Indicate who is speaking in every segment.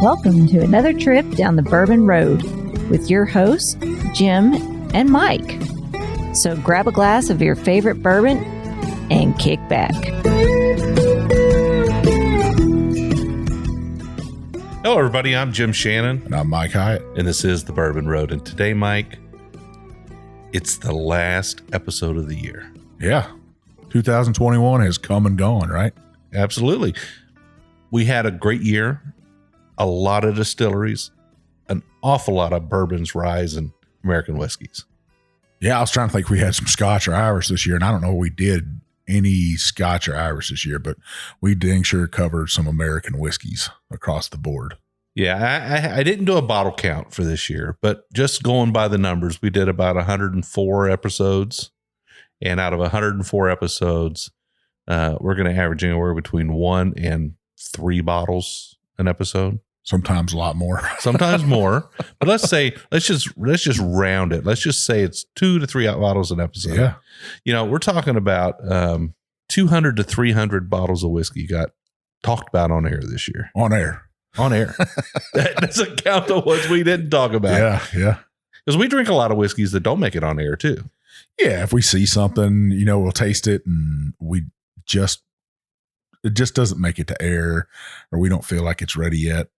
Speaker 1: Welcome to another trip down the Bourbon Road with your hosts, Jim and Mike. So grab a glass of your favorite bourbon and kick back.
Speaker 2: Hello, everybody. I'm Jim Shannon.
Speaker 3: And I'm Mike Hyatt.
Speaker 2: And this is the Bourbon Road. And today, Mike, it's the last episode of the year.
Speaker 3: Yeah. 2021 has come and gone, right?
Speaker 2: Absolutely. We had a great year. A lot of distilleries. An awful lot of bourbons, ryes, and American whiskeys.
Speaker 3: Yeah, I was trying to think if we had some Scotch or Irish this year, and I don't know if we did any Scotch or Irish this year, but we dang sure covered some American whiskeys across the board.
Speaker 2: Yeah, I didn't do a bottle count for this year, but just going by the numbers, we did about 104 episodes. And out of 104 episodes, we're going to average anywhere between 1 and 3 bottles an episode.
Speaker 3: Sometimes a lot more.
Speaker 2: Sometimes more. But let's just round it. Let's just say it's 2 to 3 bottles an episode.
Speaker 3: Yeah.
Speaker 2: You know, we're talking about 200 to 300 bottles of whiskey got talked about on air this year.
Speaker 3: On air.
Speaker 2: That doesn't count the ones we didn't talk about.
Speaker 3: Yeah.
Speaker 2: Because we drink a lot of whiskeys that don't make it on air too.
Speaker 3: Yeah, if we see something, you know, we'll taste it and it just doesn't make it to air, or we don't feel like it's ready yet.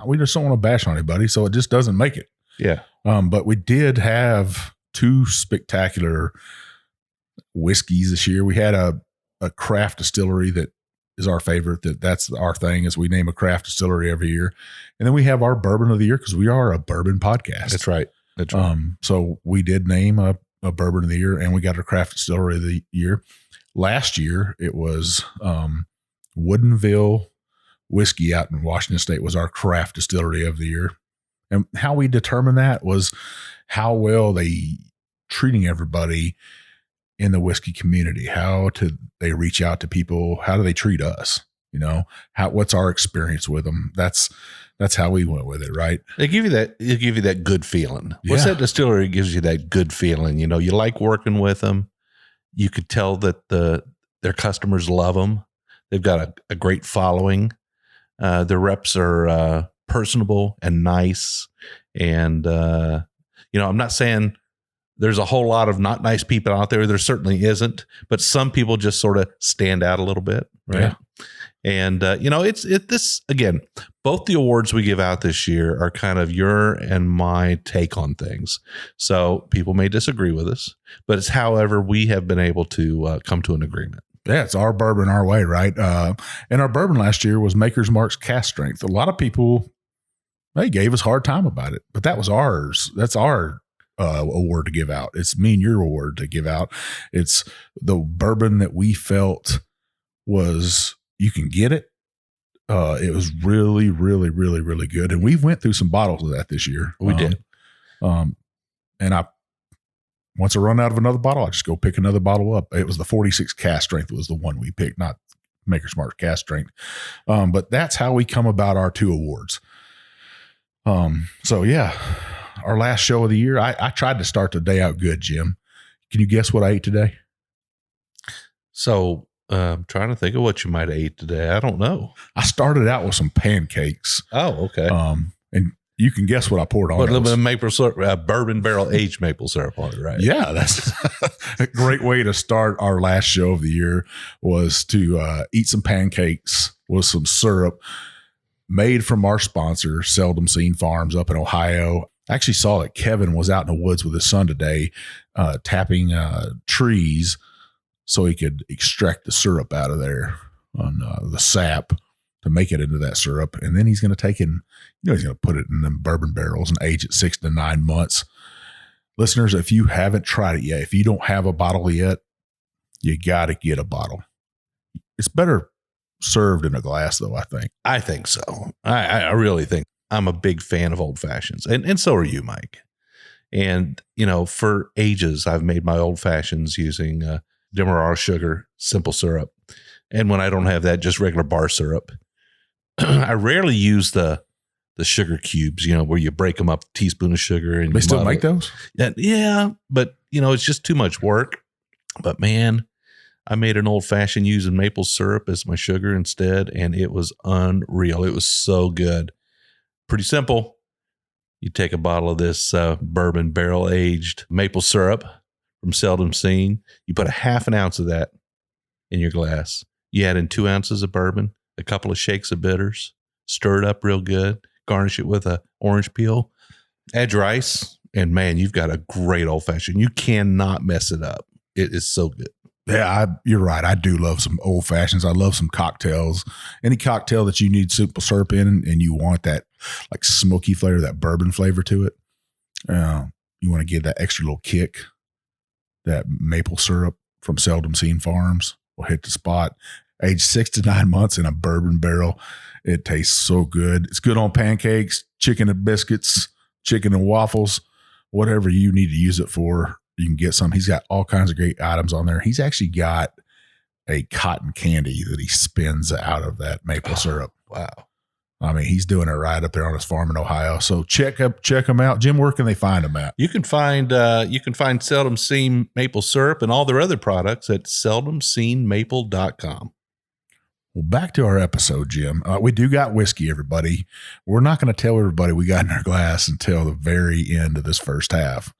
Speaker 3: We just don't want to bash on anybody, so it just doesn't make it.
Speaker 2: Yeah.
Speaker 3: But we did have 2 spectacular whiskeys this year. We had a craft distillery that is our favorite. That's our thing, is we name a craft distillery every year. And then we have our bourbon of the year, because we are a bourbon podcast.
Speaker 2: That's right.
Speaker 3: So we did name a bourbon of the year, and we got our craft distillery of the year. Last year, it was Woodinville Whiskey out in Washington State was our craft distillery of the year. And how we determined that was how well they treating everybody in the whiskey community. How do they reach out to people? How do they treat us? You know, what's our experience with them? That's how we went with it, right?
Speaker 2: They give you that good feeling. What's that distillery gives you that good feeling? You know, you like working with them. You could tell that their customers love them. They've got a great following. Their reps are personable and nice. And, you know, I'm not saying there's a whole lot of not nice people out there. There certainly isn't. But some people just sort of stand out a little bit, right? Yeah. And, you know, this, again, both the awards we give out this year are kind of your and my take on things. So people may disagree with us, but it's however we have been able to come to an agreement.
Speaker 3: Yeah, it's our bourbon our way, right? And our bourbon last year was Maker's Mark's Cask Strength. A lot of people, they gave us a hard time about it, but that was ours. That's our award to give out. It's me and your award to give out. It's the bourbon that we felt was, you can get it. It was really, really, really, really good. And we went through some bottles of that this year.
Speaker 2: We did.
Speaker 3: And once I run out of another bottle, I just go pick another bottle up. It was the 46 Cask Strength was the one we picked, not Maker's Mark Cask Strength. But that's how we come about our 2 awards. So yeah, our last show of the year, I tried to start the day out good, Jim. Can you guess what I ate today?
Speaker 2: So I'm trying to think of what you might have ate today. I don't know.
Speaker 3: I started out with some pancakes.
Speaker 2: Oh, okay.
Speaker 3: And you can guess what I poured on.
Speaker 2: Put a little bit of maple syrup, bourbon barrel aged maple syrup on it, right?
Speaker 3: Yeah, that's a great way to start our last show of the year, was to eat some pancakes with some syrup made from our sponsor, Seldom Seen Farms up in Ohio. I actually saw that Kevin was out in the woods with his son today, tapping trees so he could extract the syrup out of there on the sap to make it into that syrup. And then he's going to take it and, you know, he's going to put it in them bourbon barrels and age it 6 to 9 months. Listeners, if you haven't tried it yet, if you don't have a bottle yet, you got to get a bottle. It's better served in a glass, though, I think.
Speaker 2: I think so. I really think. I'm a big fan of old fashions, and so are you, Mike. And, you know, for ages, I've made my old fashions using Demerara sugar, simple syrup. And when I don't have that, just regular bar syrup. I rarely use the sugar cubes, you know, where you break them up, a teaspoon of sugar. And
Speaker 3: they still make those?
Speaker 2: Yeah, but, you know, it's just too much work. But, man, I made an old fashioned using maple syrup as my sugar instead, and it was unreal. It was so good. pretty simple. You take a bottle of this bourbon barrel aged maple syrup from Seldom Seen. You put a half an ounce of that in your glass. You add in 2 ounces of bourbon, a couple of shakes of bitters, stir it up real good, garnish it with a orange peel, add your ice, and man, you've got a great old fashioned. You cannot mess it up. It is so good.
Speaker 3: Yeah, you're right. I do love some old fashions. I love some cocktails. Any cocktail that you need simple syrup in and you want that like smoky flavor, that bourbon flavor to it. You want to give that extra little kick. That maple syrup from Seldom Seen Farms will hit the spot. Aged 6 to 9 months in a bourbon barrel. It tastes so good. It's good on pancakes, chicken and biscuits, chicken and waffles, whatever you need to use it for. You can get some. He's got all kinds of great items on there. He's actually got a cotton candy that he spins out of that maple syrup.
Speaker 2: Wow.
Speaker 3: I mean, he's doing it right up there on his farm in Ohio. So check him out. Jim, where can they find him at?
Speaker 2: You can find Seldom Seen maple syrup and all their other products at seldomseenmaple.com.
Speaker 3: Well, back to our episode, Jim. We do got whiskey, everybody. We're not going to tell everybody we got in our glass until the very end of this first half,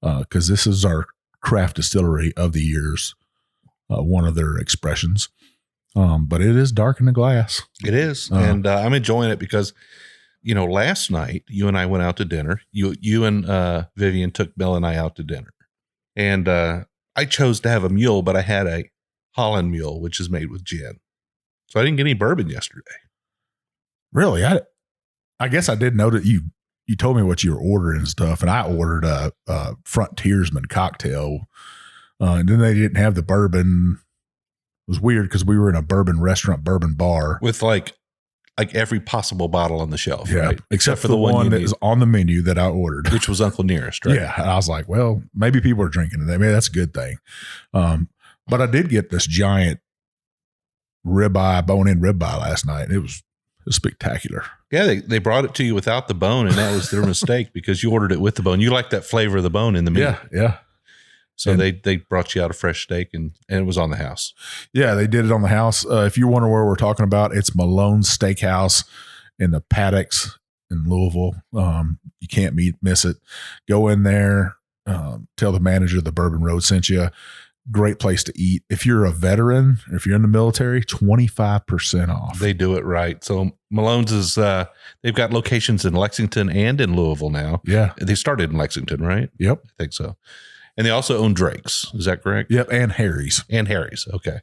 Speaker 3: because this is our Craft Distillery of the years, one of their expressions. But it is dark in the glass.
Speaker 2: It is. And I'm enjoying it because, last night you and I went out to dinner. You and Vivian took Bill and I out to dinner. And I chose to have a mule, but I had a Holland mule, which is made with gin. So I didn't get any bourbon yesterday.
Speaker 3: Really? I guess I did know that you told me what you were ordering and stuff, and I ordered a Frontiersman cocktail. And then they didn't have the bourbon. It was weird because we were in a bourbon restaurant, bourbon bar.
Speaker 2: With like every possible bottle on the shelf,
Speaker 3: yeah,
Speaker 2: right?
Speaker 3: Except for the one that is on the menu that I ordered.
Speaker 2: Which was Uncle Nearest, right?
Speaker 3: Yeah. And I was like, well, maybe people are drinking it. Maybe that's a good thing. But I did get this giant bone-in ribeye last night. It was spectacular.
Speaker 2: Yeah, they brought it to you without the bone, and that was their mistake because you ordered it with the bone. You like that flavor of the bone in the meat.
Speaker 3: Yeah.
Speaker 2: So they brought you out a fresh steak, and it was on the house.
Speaker 3: Yeah, they did it on the house. If you're wondering where we're talking about, it's Malone's Steakhouse in the Paddocks in Louisville. You can't miss it. Go in there, tell the manager the Bourbon Road sent you. Great place to eat. If you're a veteran, if you're in the military, 25% off.
Speaker 2: They do it right. So Malone's is, they've got locations in Lexington and in Louisville now.
Speaker 3: Yeah.
Speaker 2: They started in Lexington, right?
Speaker 3: Yep.
Speaker 2: I think so. And they also own Drake's. Is that correct?
Speaker 3: Yep. And Harry's. Okay.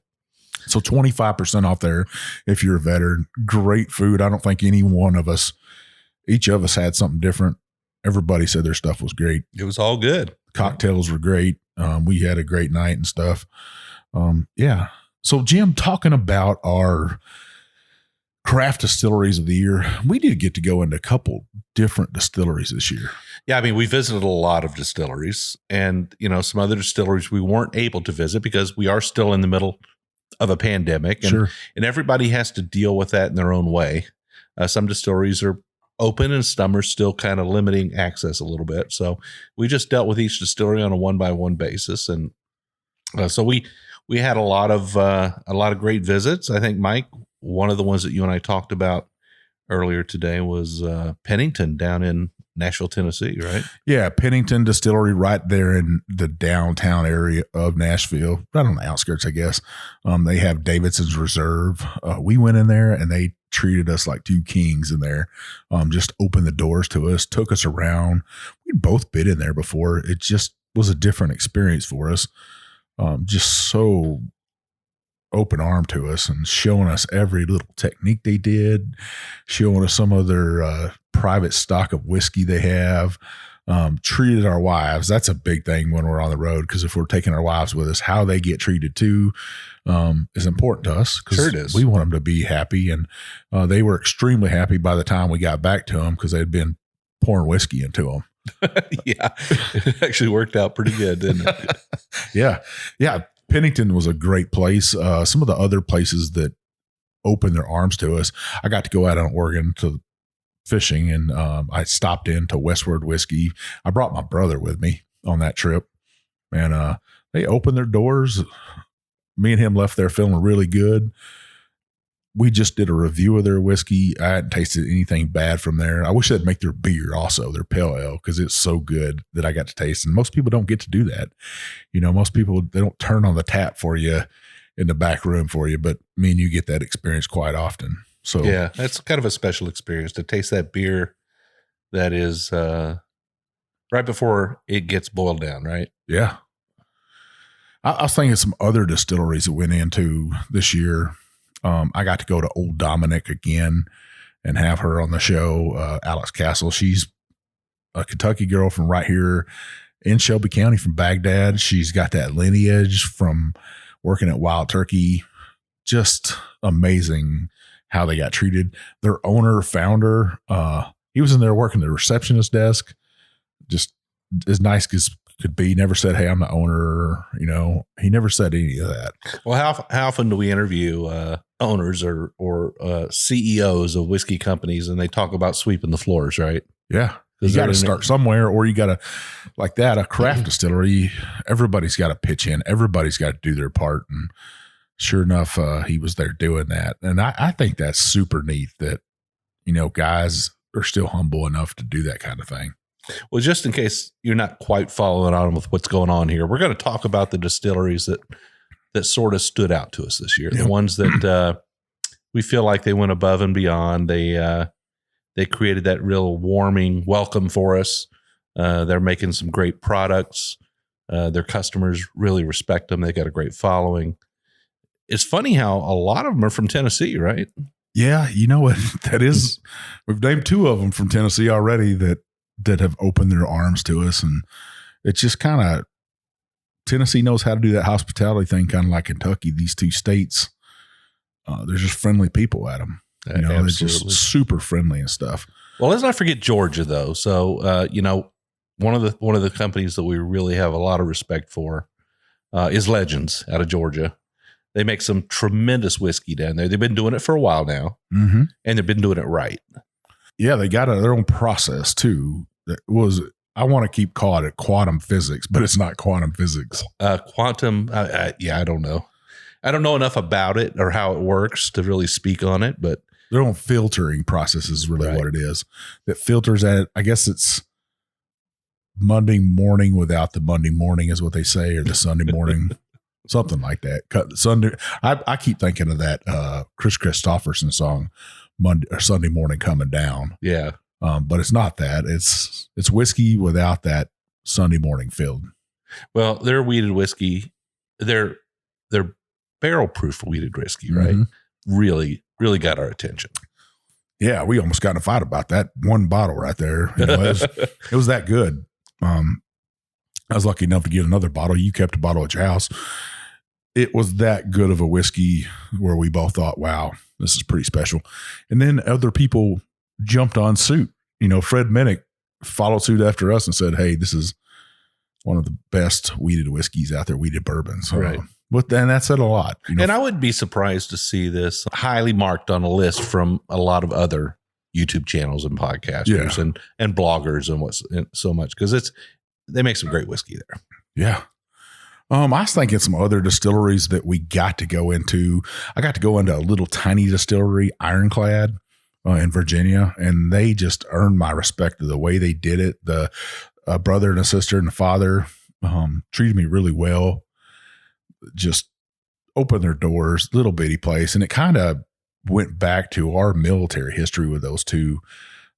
Speaker 3: So 25% off there if you're a veteran. Great food. I don't think each of us had something different. Everybody said their stuff was great.
Speaker 2: It was all good.
Speaker 3: Cocktails were great. We had a great night and stuff. Yeah. So Jim, talking about our Craft Distilleries of the year, we did get to go into a couple different distilleries this year.
Speaker 2: Yeah. I mean, we visited a lot of distilleries and, some other distilleries we weren't able to visit because we are still in the middle of a pandemic. And,
Speaker 3: sure.
Speaker 2: And everybody has to deal with that in their own way. Some distilleries are open and some are still kind of limiting access a little bit. So we just dealt with each distillery on a 1-by-1 basis. And so we had a lot of great visits. I think, Mike, one of the ones that you and I talked about earlier today was Pennington down in Nashville, Tennessee, right?
Speaker 3: Yeah. Pennington Distillery right there in the downtown area of Nashville, right on the outskirts, I guess. They have Davidson's Reserve. We went in there and they treated us like two kings in there. Just opened the doors to us, took us around. We'd both been in there before. It just was a different experience for us. Just so open arm to us and showing us every little technique they did, showing us some of their private stock of whiskey they have. Treated our wives. That's a big thing when we're on the road, because if we're taking our wives with us, how they get treated too is important to us.
Speaker 2: Sure it is.
Speaker 3: We want them to be happy, and they were extremely happy by the time we got back to them because they'd been pouring whiskey into them.
Speaker 2: Yeah, it actually worked out pretty good, didn't it?
Speaker 3: Yeah. Pennington was a great place. Some of the other places that opened their arms to us, I got to go out on Oregon to fishing, and I stopped into Westward Whiskey. I brought my brother with me on that trip, and they opened their doors. Me and him left there feeling really good. we just did a review of their whiskey. I hadn't tasted anything bad from there. I wish they'd make their beer also, their pale ale, because it's so good that I got to taste. And most people don't get to do that. Most people, they don't turn on the tap for you in the back room for you, but me and you get that experience quite often. So
Speaker 2: yeah, that's kind of a special experience to taste that beer that is right before it gets boiled down, right?
Speaker 3: Yeah. I was thinking of some other distilleries that went into this year. I got to go to Old Dominic again and have her on the show. Alex Castle. She's a Kentucky girl from right here in Shelby County from Baghdad. She's got that lineage from working at Wild Turkey. Just amazing how they got treated. Their owner, founder, he was in there working the receptionist desk, just as nice as could be. Never said, "Hey, I'm the owner." He never said any of that.
Speaker 2: Well, how often do we interview owners or CEOs of whiskey companies, and they talk about sweeping the floors, right?
Speaker 3: Yeah. You got to start somewhere, or you got to, like that, a craft distillery, everybody's got to pitch in. Everybody's got to do their part. And sure enough, he was there doing that. And I think that's super neat that, guys are still humble enough to do that kind of thing.
Speaker 2: Well, just in case you're not quite following on with what's going on here, we're going to talk about the distilleries that sort of stood out to us this year. Yep. The ones that we feel like they went above and beyond. They created that real warming welcome for us. They're making some great products. Their customers really respect them. They got a great following. It's funny how a lot of them are from Tennessee, right?
Speaker 3: Yeah, you know what? That is, we've named 2 of them from Tennessee already that have opened their arms to us. And it's just kind of, Tennessee knows how to do that hospitality thing, kind of like Kentucky. These 2 states, they're just friendly people at them. They're just super friendly and stuff.
Speaker 2: Well, let's not forget Georgia, though. So, one of the companies that we really have a lot of respect for is Legends out of Georgia. They make some tremendous whiskey down there. They've been doing it for a while now, and they've been doing it right.
Speaker 3: Yeah, they got their own process too. That was, I want to keep calling it quantum physics, but it's not quantum physics.
Speaker 2: Quantum, I don't know. I don't know enough about it or how it works to really speak on it, but
Speaker 3: their own filtering process is really what it is. That filters at, I guess it's Monday morning without the Monday morning is what they say, or the Sunday morning, something like that. Sunday. I keep thinking of that Chris Christopherson song, Monday or Sunday morning coming down.
Speaker 2: Yeah.
Speaker 3: But it's not that. It's whiskey without that Sunday morning filled.
Speaker 2: Well, their weeded whiskey, their barrel proof weeded whiskey, right? Really got our attention.
Speaker 3: Yeah, we almost got in a fight about that one bottle right there. It was that good. I was lucky enough to get another bottle. You kept a bottle at your house. It was that good of a whiskey where we both thought, wow, this is pretty special. And then other people jumped on suit. Fred Minnick followed suit after us and said, hey, this is one of the best weeded whiskeys out there, weeded bourbons.
Speaker 2: Right.
Speaker 3: But then that said a lot.
Speaker 2: And I would be surprised to see this highly marked on a list from a lot of other YouTube channels and podcasters and bloggers and so much, because they make some great whiskey there.
Speaker 3: Yeah. I was thinking some other distilleries that we got to go into. I got to go into a little tiny distillery, Ironclad, in Virginia, and they just earned my respect of the way they did it. The brother and a sister and the father treated me really well. Just opened their doors, little bitty place. And it kind of went back to our military history with those 2,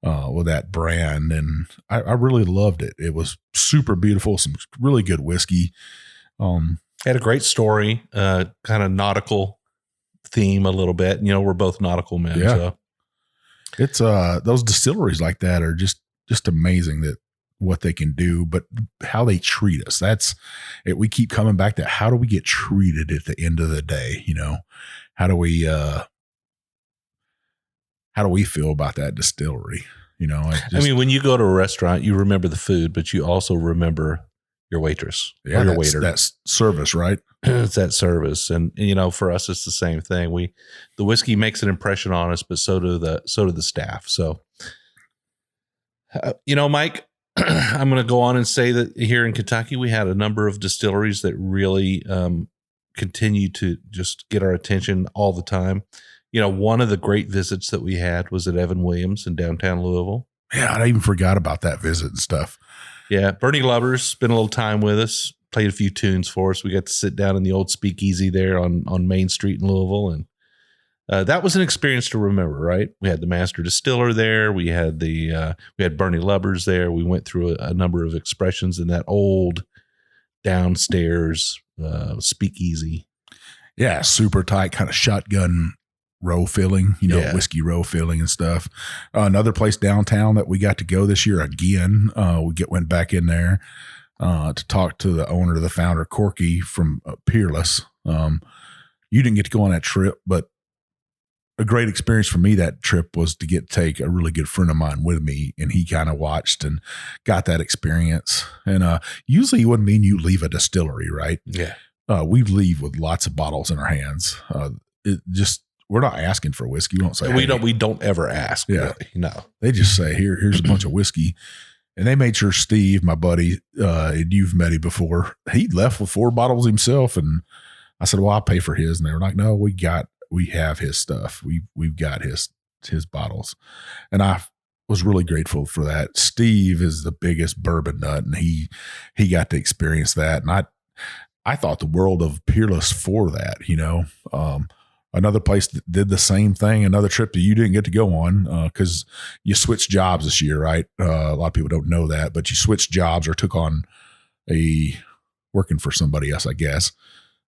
Speaker 3: with that brand. And I really loved it. It was super beautiful, some really good whiskey.
Speaker 2: Had a great story, kind of nautical theme a little bit. We're both nautical men.
Speaker 3: Yeah.
Speaker 2: So.
Speaker 3: It's those distilleries like that are just amazing, that what they can do, but how they treat us. That's it. We keep coming back to how do we get treated at the end of the day? How do we feel about that distillery?
Speaker 2: When you go to a restaurant, you remember the food, but you also remember your waitress or your waiter.
Speaker 3: That's service, right?
Speaker 2: It's that service. And for us, it's the same thing. The whiskey makes an impression on us, but so do the staff. So, Mike, I'm going to go on and say that here in Kentucky, we had a number of distilleries that really continue to just get our attention all the time. One of the great visits that we had was at Evan Williams in downtown Louisville.
Speaker 3: Yeah, I even forgot about that visit and stuff.
Speaker 2: Yeah, Bernie Lovers spent a little time with us, played a few tunes for us. We got to sit down in the old speakeasy there on Main Street in Louisville, and that was an experience to remember, right? We had the master distiller there. We had we had Bernie Lovers there. We went through a number of expressions in that old downstairs speakeasy.
Speaker 3: Yeah, super tight, kind of shotgun row filling, whiskey row filling and stuff. Another place downtown that we got to go this year again. Went back in there to talk to the owner, the founder, Corky from Peerless. You didn't get to go on that trip, but a great experience for me that trip was to take a really good friend of mine with me, and he kind of watched and got that experience. And usually it wouldn't mean you leave a distillery, right?
Speaker 2: Yeah.
Speaker 3: We leave with lots of bottles in our hands. We're not asking for whiskey. We don't say
Speaker 2: we don't ever ask.
Speaker 3: Yeah.
Speaker 2: Really. No.
Speaker 3: They just say, here's a bunch of whiskey. And they made sure Steve, my buddy, and you've met him before, he left with 4 bottles himself. And I said, well, I'll pay for his. And they were like, no, we have his stuff. We've got his bottles. And I was really grateful for that. Steve is the biggest bourbon nut, and he got to experience that. And I thought the world of Peerless for that, Another place that did the same thing, another trip that you didn't get to go on because you switched jobs this year, right? A lot of people don't know that, but you switched jobs or took on working for somebody else, I guess.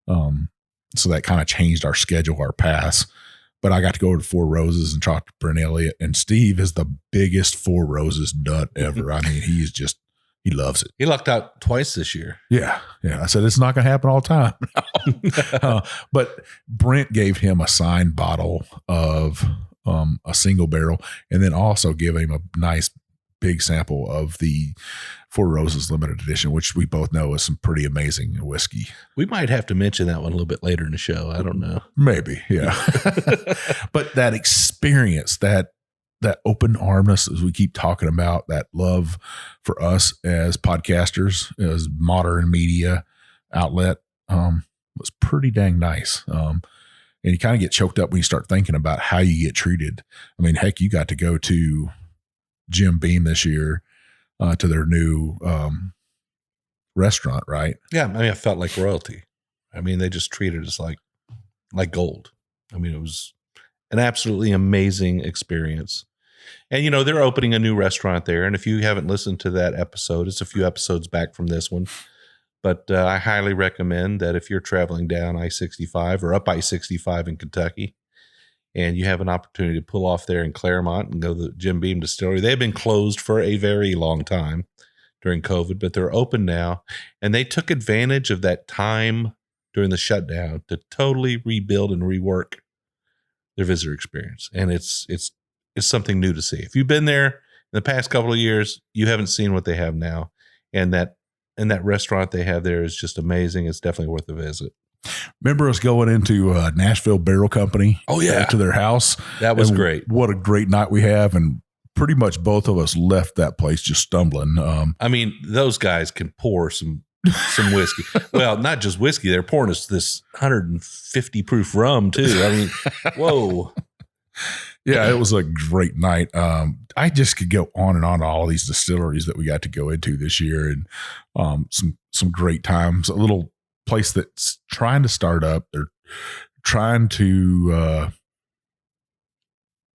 Speaker 3: So that kind of changed our schedule, our paths. But I got to go to Four Roses and talk to Brent Elliott, and Steve is the biggest Four Roses nut ever. I mean, he loves it.
Speaker 2: He lucked out twice this year.
Speaker 3: Yeah. I said, it's not going to happen all the time. But Brent gave him a signed bottle of a single barrel, and then also give him a nice big sample of the Four Roses limited edition, which we both know is some pretty amazing whiskey.
Speaker 2: We might have to mention that one a little bit later in the show. I don't know.
Speaker 3: Maybe. Yeah. But that experience, that open armness, as we keep talking about, that love for us as podcasters, as modern media outlet, was pretty dang nice. And you kind of get choked up when you start thinking about how you get treated. I mean, heck, you got to go to Jim Beam this year to their new restaurant, right?
Speaker 2: Yeah. I mean, I felt like royalty. I mean, they just treated us like gold. I mean, it was an absolutely amazing experience. And, they're opening a new restaurant there. And if you haven't listened to that episode, it's a few episodes back from this one. But I highly recommend that if you're traveling down I-65 or up I-65 in Kentucky, and you have an opportunity to pull off there in Claremont and go to the Jim Beam Distillery. They've been closed for a very long time during COVID, but they're open now. And they took advantage of that time during the shutdown to totally rebuild and rework their visitor experience. And it's something new to see. If you've been there in the past couple of years, you haven't seen what they have now. And that restaurant they have there is just amazing. It's definitely worth a visit.
Speaker 3: Remember us going into Nashville Barrel Company?
Speaker 2: Oh, yeah.
Speaker 3: To their house.
Speaker 2: That was great.
Speaker 3: What a great night we have. And pretty much both of us left that place just stumbling.
Speaker 2: I mean, those guys can pour some whiskey. Well, not just whiskey. They're pouring us this 150 proof rum too. I mean, whoa.
Speaker 3: Yeah, it was a great night. I just could go on and on all these distilleries that we got to go into this year, and some great times. A little place that's trying to start up. They're trying to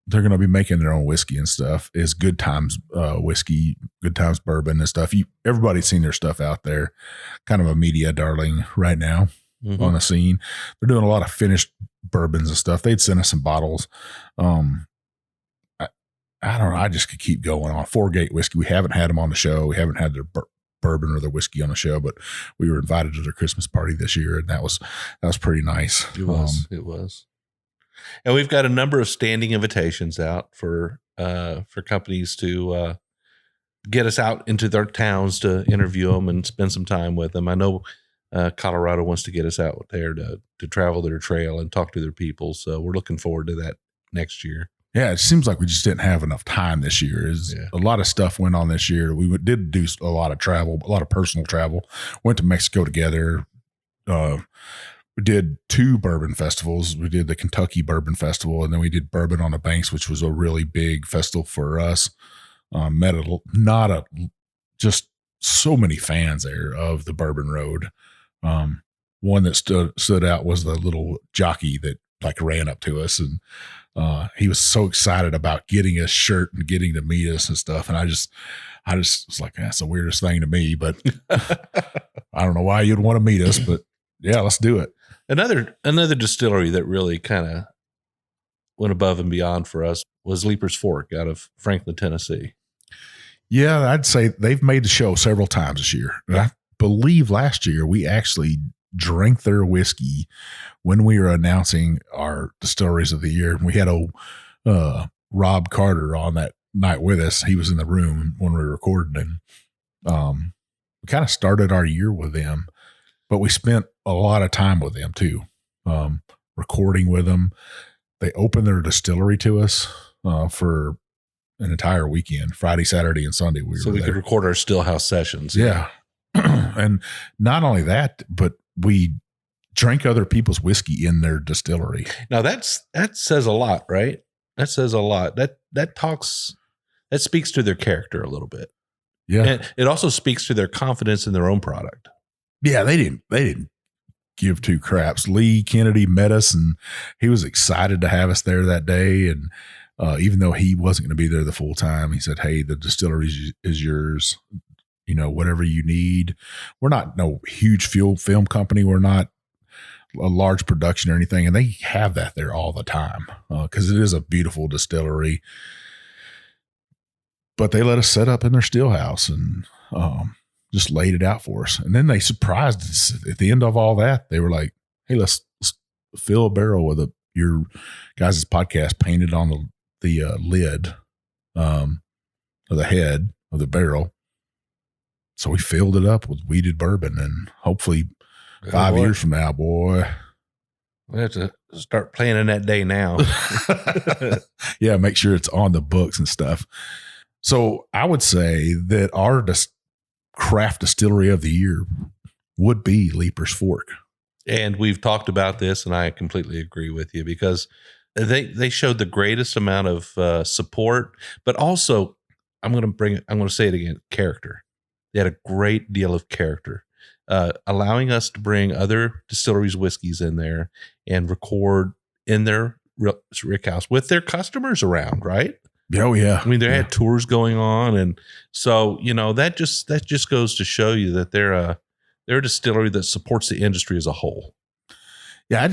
Speaker 3: they're going to be making their own whiskey and stuff. Is Good Times whiskey, Good Times bourbon and stuff. Everybody's seen their stuff out there. Kind of a media darling right now on the scene. They're doing a lot of finished bourbons and stuff. They'd send us some bottles. I don't know. I just could keep going on. Four Gate whiskey. We haven't had them on the show. We haven't had their bourbon or their whiskey on the show, but we were invited to their Christmas party this year, and that was pretty nice.
Speaker 2: It was. And we've got a number of standing invitations out for companies to get us out into their towns to interview them and spend some time with them. I know Colorado wants to get us out there to travel their trail and talk to their people. So we're looking forward to that next year.
Speaker 3: Yeah, it seems like we just didn't have enough time this year. A lot of stuff went on this year. We did do a lot of travel, a lot of personal travel. Went to Mexico together. we did 2 bourbon festivals. We did the Kentucky Bourbon Festival, and then we did Bourbon on the Banks, which was a really big festival for us. Just so many fans there of the Bourbon Road. One that stood out was the little jockey that like ran up to us, and he was so excited about getting his shirt and getting to meet us and stuff. And I just was like, that's the weirdest thing to me, but I don't know why you'd want to meet us, but yeah, let's do it.
Speaker 2: Another distillery that really kind of went above and beyond for us was Leaper's Fork out of Franklin, Tennessee.
Speaker 3: Yeah, I'd say they've made the show several times this year.
Speaker 2: Yeah.
Speaker 3: I believe last year we actually drank their whiskey when we were announcing our distilleries of the year. We had Rob Carter on that night with us. He was in the room when we were recording, and we kind of started our year with them, but we spent a lot of time with them too, recording with them. They opened their distillery to us for an entire weekend, Friday, Saturday, and Sunday. We
Speaker 2: could record our Stillhouse sessions.
Speaker 3: Yeah. And not only that, but we drank other people's whiskey in their distillery.
Speaker 2: Now that says a lot, right? That says a lot. That speaks to their character a little bit.
Speaker 3: Yeah.
Speaker 2: And it also speaks to their confidence in their own product.
Speaker 3: Yeah. They didn't give 2 craps. Lee Kennedy met us, and he was excited to have us there that day. And even though he wasn't going to be there the full time, he said, "Hey, the distillery is yours. You know, whatever you need." We're not no huge film company. We're not a large production or anything. And they have that there all the time because it is a beautiful distillery. But they let us set up in their still house and just laid it out for us. And then they surprised us at the end of all that. They were like, "Hey, let's fill a barrel with your guys' podcast painted on the lid of the head of the barrel." So we filled it up with weeded bourbon, and hopefully 5 years from now, boy,
Speaker 2: we have to start planning that day now.
Speaker 3: Yeah, make sure it's on the books and stuff. So I would say that our craft distillery of the year would be Leaper's Fork.
Speaker 2: And we've talked about this, and I completely agree with you because they showed the greatest amount of support, but also I'm going to say it again, character. They had a great deal of character, allowing us to bring other distilleries' whiskeys in there and record in their rick house with their customers around, right?
Speaker 3: Oh yeah.
Speaker 2: I mean, they had tours going on, and so that just goes to show you that they're a distillery that supports the industry as a whole.
Speaker 3: Yeah,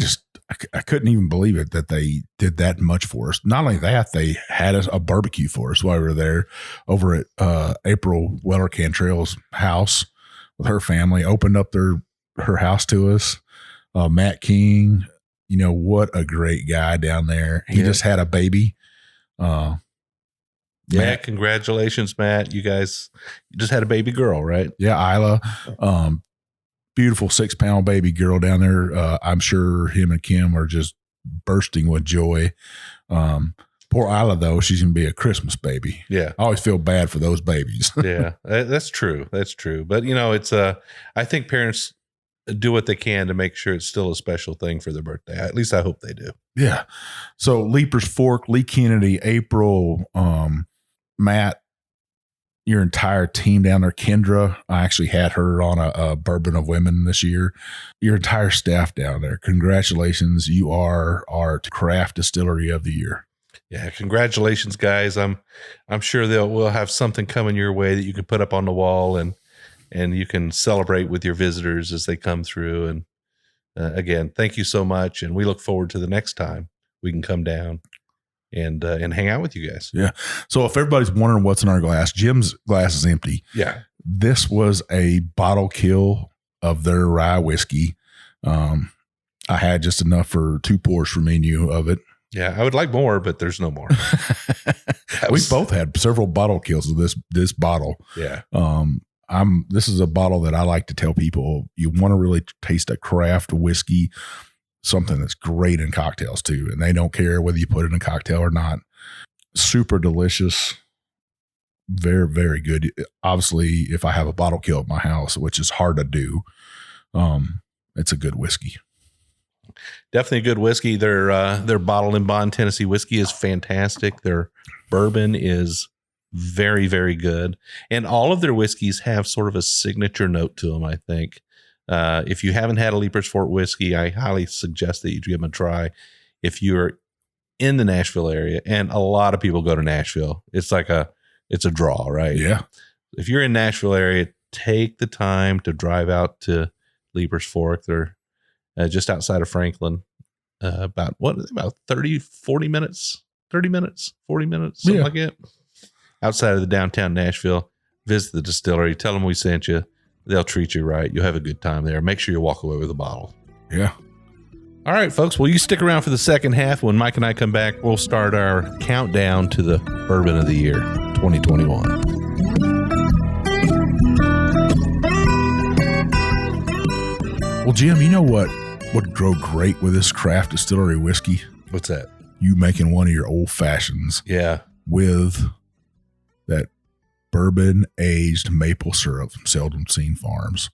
Speaker 3: I couldn't even believe it that they did that much for us. Not only that, they had a barbecue for us while we were there over at April Weller Cantrell's house with her family. Opened up her house to us. Matt King, what a great guy down there. He just had a baby.
Speaker 2: Matt, congratulations, Matt. You guys just had a baby girl, right?
Speaker 3: Yeah, Isla. Beautiful 6-pound baby girl down there. I'm sure him and Kim are just bursting with joy. Poor Isla, though, she's going to be a Christmas baby.
Speaker 2: Yeah.
Speaker 3: I always feel bad for those babies.
Speaker 2: Yeah, that's true. That's true. But, it's I think parents do what they can to make sure it's still a special thing for their birthday. At least I hope they do.
Speaker 3: Yeah. So Leaper's Fork, Lee Kennedy, April, Matt, your entire team down there. Kendra, I actually had her on a Bourbon of Women this year. Your entire staff down there. Congratulations. You are our craft distillery of the year.
Speaker 2: Yeah. Congratulations, guys. I'm sure we'll have something coming your way that you can put up on the wall and you can celebrate with your visitors as they come through. And again, thank you so much. And we look forward to the next time we can come down and hang out with you guys.
Speaker 3: Yeah. So if everybody's wondering what's in our glass, Jim's glass is empty.
Speaker 2: Yeah.
Speaker 3: This was a bottle kill of their rye whiskey. I had just enough for 2 pours for me and you of it.
Speaker 2: Yeah. I would like more, but there's no more.
Speaker 3: We both had several bottle kills of this bottle.
Speaker 2: Yeah.
Speaker 3: This is a bottle that I like to tell people, you want to really taste a craft whiskey, something that's great in cocktails too. And they don't care whether you put it in a cocktail or not. Super delicious. Very, very good. Obviously, if I have a bottle kill at my house, which is hard to do, it's a good whiskey.
Speaker 2: Definitely a good whiskey. Their bottled and bond Tennessee whiskey is fantastic. Their bourbon is very, very good. And all of their whiskeys have sort of a signature note to them, I think. If you haven't had a Leaper's Fort whiskey, I highly suggest that you give them a try. If you're in the Nashville area, and a lot of people go to Nashville, it's a draw, right?
Speaker 3: Yeah.
Speaker 2: If you're in Nashville area, take the time to drive out to Leaper's Fork. They're just outside of Franklin, about 30, 40 minutes, 30 minutes, 40 minutes, something like that. Outside of the downtown Nashville, visit the distillery, tell them we sent you. They'll treat you right. You'll have a good time there. Make sure you walk away with a bottle.
Speaker 3: Yeah.
Speaker 2: All right, folks. Well, you stick around for the second half. When Mike and I come back, we'll start our countdown to the Bourbon of the Year 2021.
Speaker 3: Well, Jim, you know what would go great with this Craft Distillery whiskey?
Speaker 2: What's that?
Speaker 3: You making one of your old fashions.
Speaker 2: Yeah.
Speaker 3: With that bourbon aged maple syrup from Seldom Seen Farms.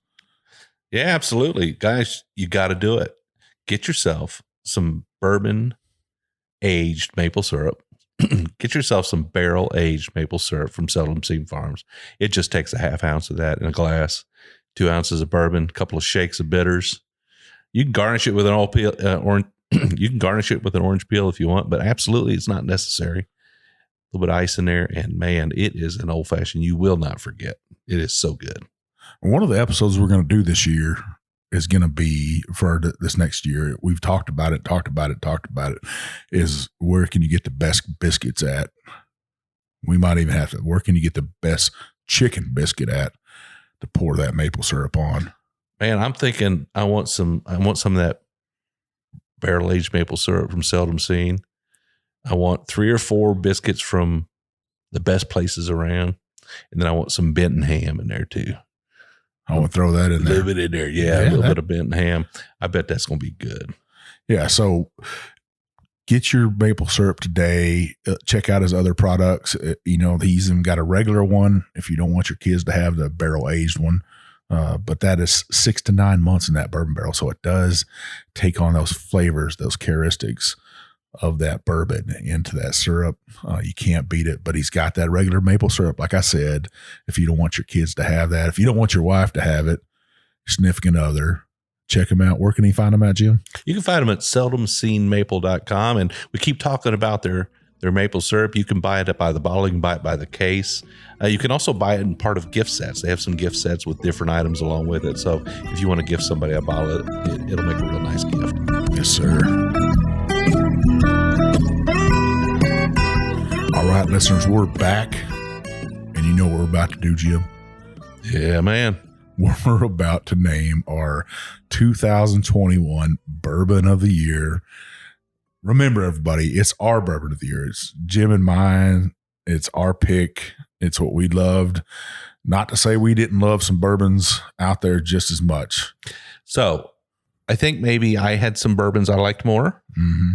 Speaker 2: Yeah, absolutely. Guys, you got to do it. Get yourself some bourbon aged maple syrup. Get yourself some barrel aged maple syrup from Seldom Seen Farms. It just takes a half ounce of that in a glass, 2 ounces of bourbon, a couple of shakes of bitters. You can garnish it with an you can garnish it with an orange peel if you want, but absolutely it's not necessary. A little bit of ice in there, and man, it is an old fashioned you will not forget. It is so good.
Speaker 3: One of the episodes we're going to do this year is going to be for this next year. We've talked about it, is where can you get the best biscuits at? We might even have to, where can you get the best chicken biscuit at to pour that maple syrup on?
Speaker 2: Man, I'm thinking I want some of that barrel aged maple syrup from Seldom Seen. I want 3 or 4 biscuits from the best places around. And then I want some Benton ham in there too.
Speaker 3: I want to throw that in there.
Speaker 2: A little bit in there. Yeah, a little bit of Benton ham. I bet that's going to be good.
Speaker 3: Yeah. So get your maple syrup today. Check out his other products. He's even got a regular one if you don't want your kids to have the barrel aged one. But that is 6 to 9 months in that bourbon barrel. So it does take on those flavors, those characteristics of that bourbon into that syrup. You can't beat it, but he's got that regular maple syrup. Like I said, if you don't want your kids to have that, if you don't want your wife to have it, significant other, check them out. Where can he find them at, Jim?
Speaker 2: You can find them at seldomseenmaple.com. And we keep talking about their maple syrup. You can buy it by the bottle. You can buy it by the case. You can also buy it in part of gift sets. They have some gift sets with different items along with it. So if you want to gift somebody a bottle, it'll make a real nice gift.
Speaker 3: Yes, sir. All right, listeners, we're back. And you know what we're about to do, Jim?
Speaker 2: Yeah, man.
Speaker 3: We're about to name our 2021 Bourbon of the Year. Remember, everybody, it's our Bourbon of the Year. It's Jim and mine. It's our pick. It's what we loved. Not to say we didn't love some bourbons out there just as much.
Speaker 2: So I think maybe I had some bourbons I liked more.
Speaker 3: Mm-hmm.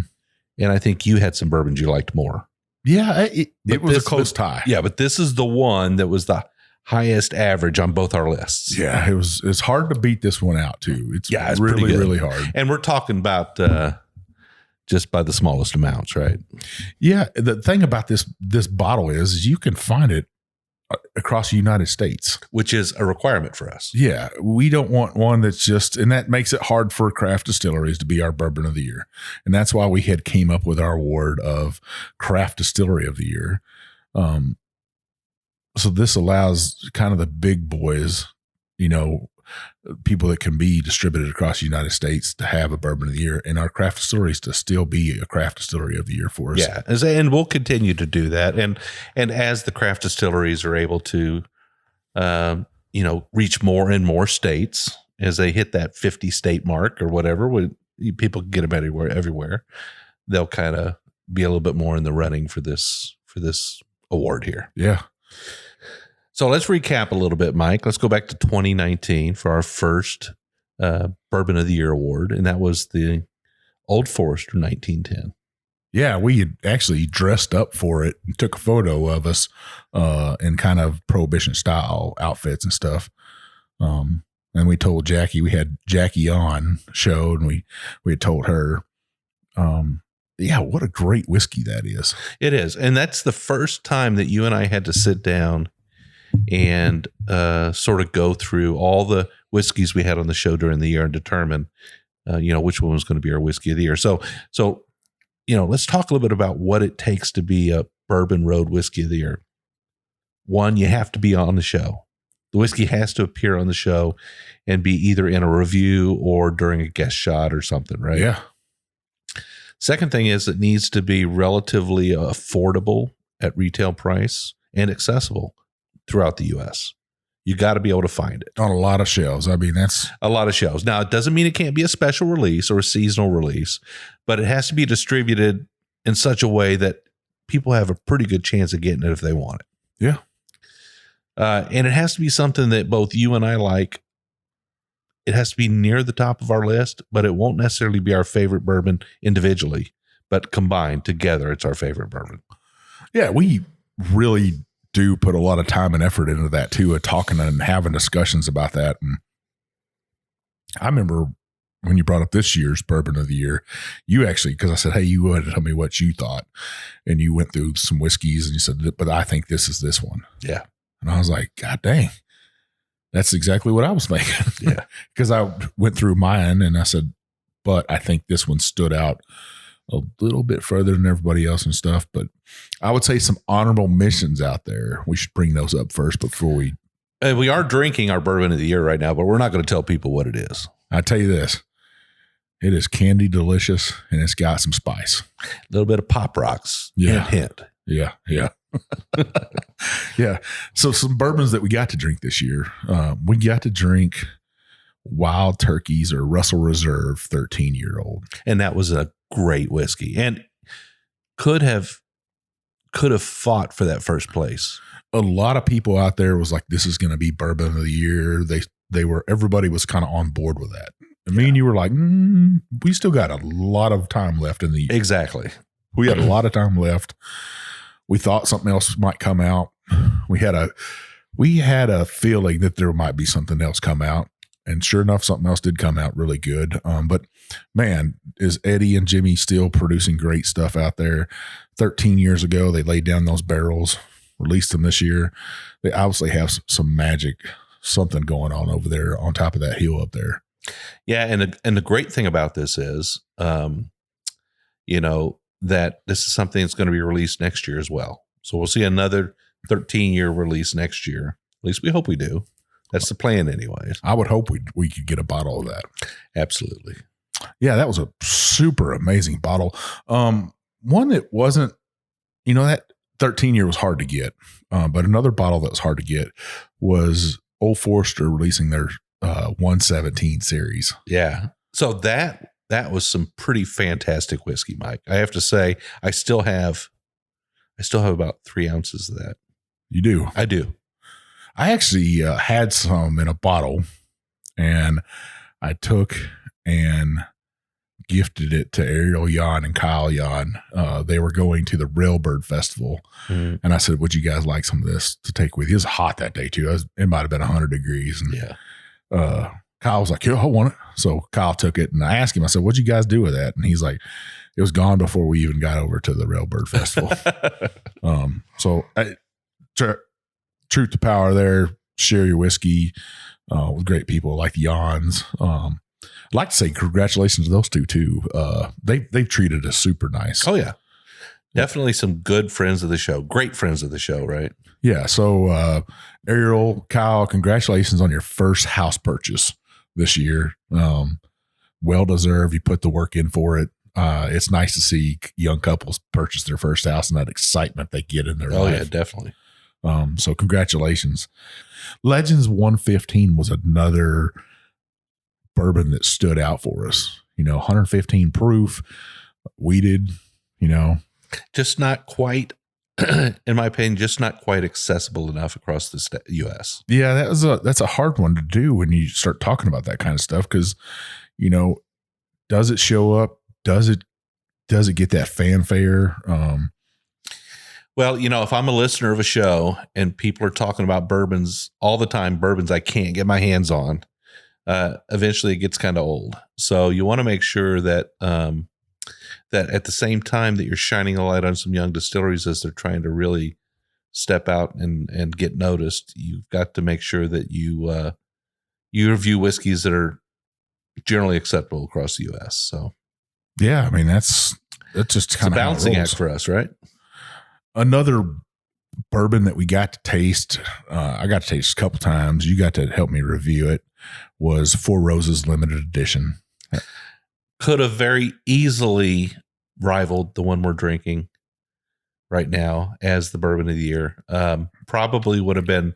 Speaker 2: And I think you had some bourbons you liked more.
Speaker 3: Yeah, it was a close tie.
Speaker 2: Yeah, but this is the one that was the highest average on both our lists.
Speaker 3: Yeah, it's hard to beat this one out, too. It's really, really hard.
Speaker 2: And we're talking about just by the smallest amounts, right?
Speaker 3: Yeah, the thing about this bottle is you can find it across the United States,
Speaker 2: which is a requirement for us.
Speaker 3: Yeah, we don't want one that's just, and that makes it hard for Craft Distilleries to be our Bourbon of the Year. And that's why we had came up with our award of Craft Distillery of the Year. So this allows kind of the big boys, people that can be distributed across the United States to have a Bourbon of the Year, and our Craft Distilleries to still be a Craft Distillery of the Year for us.
Speaker 2: Yeah, and we'll continue to do that. And as the Craft Distilleries are able to, reach more and more states, as they hit that 50 state mark or whatever, when people can get them everywhere, they'll kind of be a little bit more in the running for this award here.
Speaker 3: Yeah.
Speaker 2: So let's recap a little bit, Mike. Let's go back to 2019 for our first Bourbon of the Year award, and that was the Old Forester 1910.
Speaker 3: Yeah, we had actually dressed up for it and took a photo of us in kind of Prohibition style outfits and stuff. And we told Jackie, we had Jackie on show, and we had told her, yeah, what a great whiskey that is.
Speaker 2: It is. And that's the first time that you and I had to sit down and sort of go through all the whiskeys we had on the show during the year and determine, which one was going to be our whiskey of the year. So, let's talk a little bit about what it takes to be a Bourbon Road Whiskey of the Year. One, you have to be on the show. The whiskey has to appear on the show and be either in a review or during a guest shot or something, right?
Speaker 3: Yeah.
Speaker 2: Second thing is it needs to be relatively affordable at retail price and accessible throughout the U.S. You got to be able to find it.
Speaker 3: On a lot of shelves. I mean, that's
Speaker 2: a lot of shelves. Now, it doesn't mean it can't be a special release or a seasonal release, but it has to be distributed in such a way that people have a pretty good chance of getting it if they want it.
Speaker 3: Yeah.
Speaker 2: And it has to be something that both you and I like. It has to be near the top of our list, but it won't necessarily be our favorite bourbon individually, but combined together, it's our favorite bourbon.
Speaker 3: Yeah, we really do put a lot of time and effort into that too, talking and having discussions about that. And I remember when you brought up this year's Bourbon of the Year, you actually, because I said, hey, you wanted to tell me what you thought. And you went through some whiskeys and you said, but I think this is this one.
Speaker 2: Yeah.
Speaker 3: And I was like, God dang. That's exactly what I was thinking.
Speaker 2: Yeah.
Speaker 3: Because I went through mine and I said, but I think this one stood out a little bit further than everybody else and stuff. But I would say some honorable mentions out there. We should bring those up first before we.
Speaker 2: And we are drinking our Bourbon of the Year right now, but we're not going to tell people what it is.
Speaker 3: I tell you this, it is candy delicious and it's got some spice.
Speaker 2: A little bit of Pop Rocks.
Speaker 3: Yeah.
Speaker 2: Hint.
Speaker 3: Yeah. Yeah. Yeah. So some bourbons that we got to drink this year. We got to drink Wild Turkey's or Russell Reserve 13-year-old.
Speaker 2: And that was a great whiskey and could have fought for that first place.
Speaker 3: A lot of people out there was like, this is going to be Bourbon of the Year. Everybody was kind of on board with that. And me and you were like, we still got a lot of time left in the year.
Speaker 2: Exactly.
Speaker 3: We had a lot of time left. We thought something else might come out. We had a feeling that there might be something else come out. And sure enough, something else did come out really good. But man, is Eddie and Jimmy still producing great stuff out there? 13 years ago, they laid down those barrels, released them this year. They obviously have some magic, something going on over there on top of that hill up there.
Speaker 2: Yeah. And the great thing about this is, that this is something that's going to be released next year as well. So we'll see another 13-year release next year. At least we hope we do. That's the plan anyways.
Speaker 3: I would hope we could get a bottle of that.
Speaker 2: Absolutely.
Speaker 3: Yeah, that was a super amazing bottle. One that wasn't, that 13-year was hard to get. But another bottle that was hard to get was Old Forester releasing their 117 series.
Speaker 2: Yeah. So that was some pretty fantastic whiskey, Mike. I have to say, I still have about 3 ounces of that.
Speaker 3: You do?
Speaker 2: I do.
Speaker 3: I actually had some in a bottle, and I took and gifted it to Ariel Yan and Kyle Yan. They were going to the Railbird Festival, and I said, would you guys like some of this to take with you? It was hot that day, too. It might have been 100 degrees. And,
Speaker 2: yeah.
Speaker 3: Kyle was like, yeah, I want it. So Kyle took it, and I asked him, I said, what'd you guys do with that? And he's like, it was gone before we even got over to the Railbird Festival. Truth to power there. Share your whiskey with great people like the Yans. I'd like to say congratulations to those two too. They've treated us super nice.
Speaker 2: Oh yeah. Definitely some good friends of the show. Great friends of the show, right?
Speaker 3: Yeah. So Ariel, Kyle, congratulations on your first house purchase this year. Well deserved. You put the work in for it. It's nice to see young couples purchase their first house and that excitement they get in their life.
Speaker 2: Oh yeah, definitely.
Speaker 3: So congratulations. Legends 115 was another bourbon that stood out for us. 115 proof, weeded,
Speaker 2: just not quite, in my opinion, just not quite accessible enough across the U.S.
Speaker 3: Yeah, that's a hard one to do when you start talking about that kind of stuff. Cause does it show up? Does it get that fanfare?
Speaker 2: Well, if I'm a listener of a show and people are talking about bourbons all the time, bourbons I can't get my hands on, eventually it gets kind of old. So you want to make sure that that at the same time that you're shining a light on some young distilleries as they're trying to really step out and get noticed, you've got to make sure that you review whiskeys that are generally acceptable across the U.S. So,
Speaker 3: yeah, I mean that's just kind of
Speaker 2: a balancing act for us, right?
Speaker 3: Another bourbon that we got to taste, I got to taste a couple times. You got to help me review it. Was Four Roses Limited Edition.
Speaker 2: Could have very easily rivaled the one we're drinking right now as the bourbon of the year. Probably would have been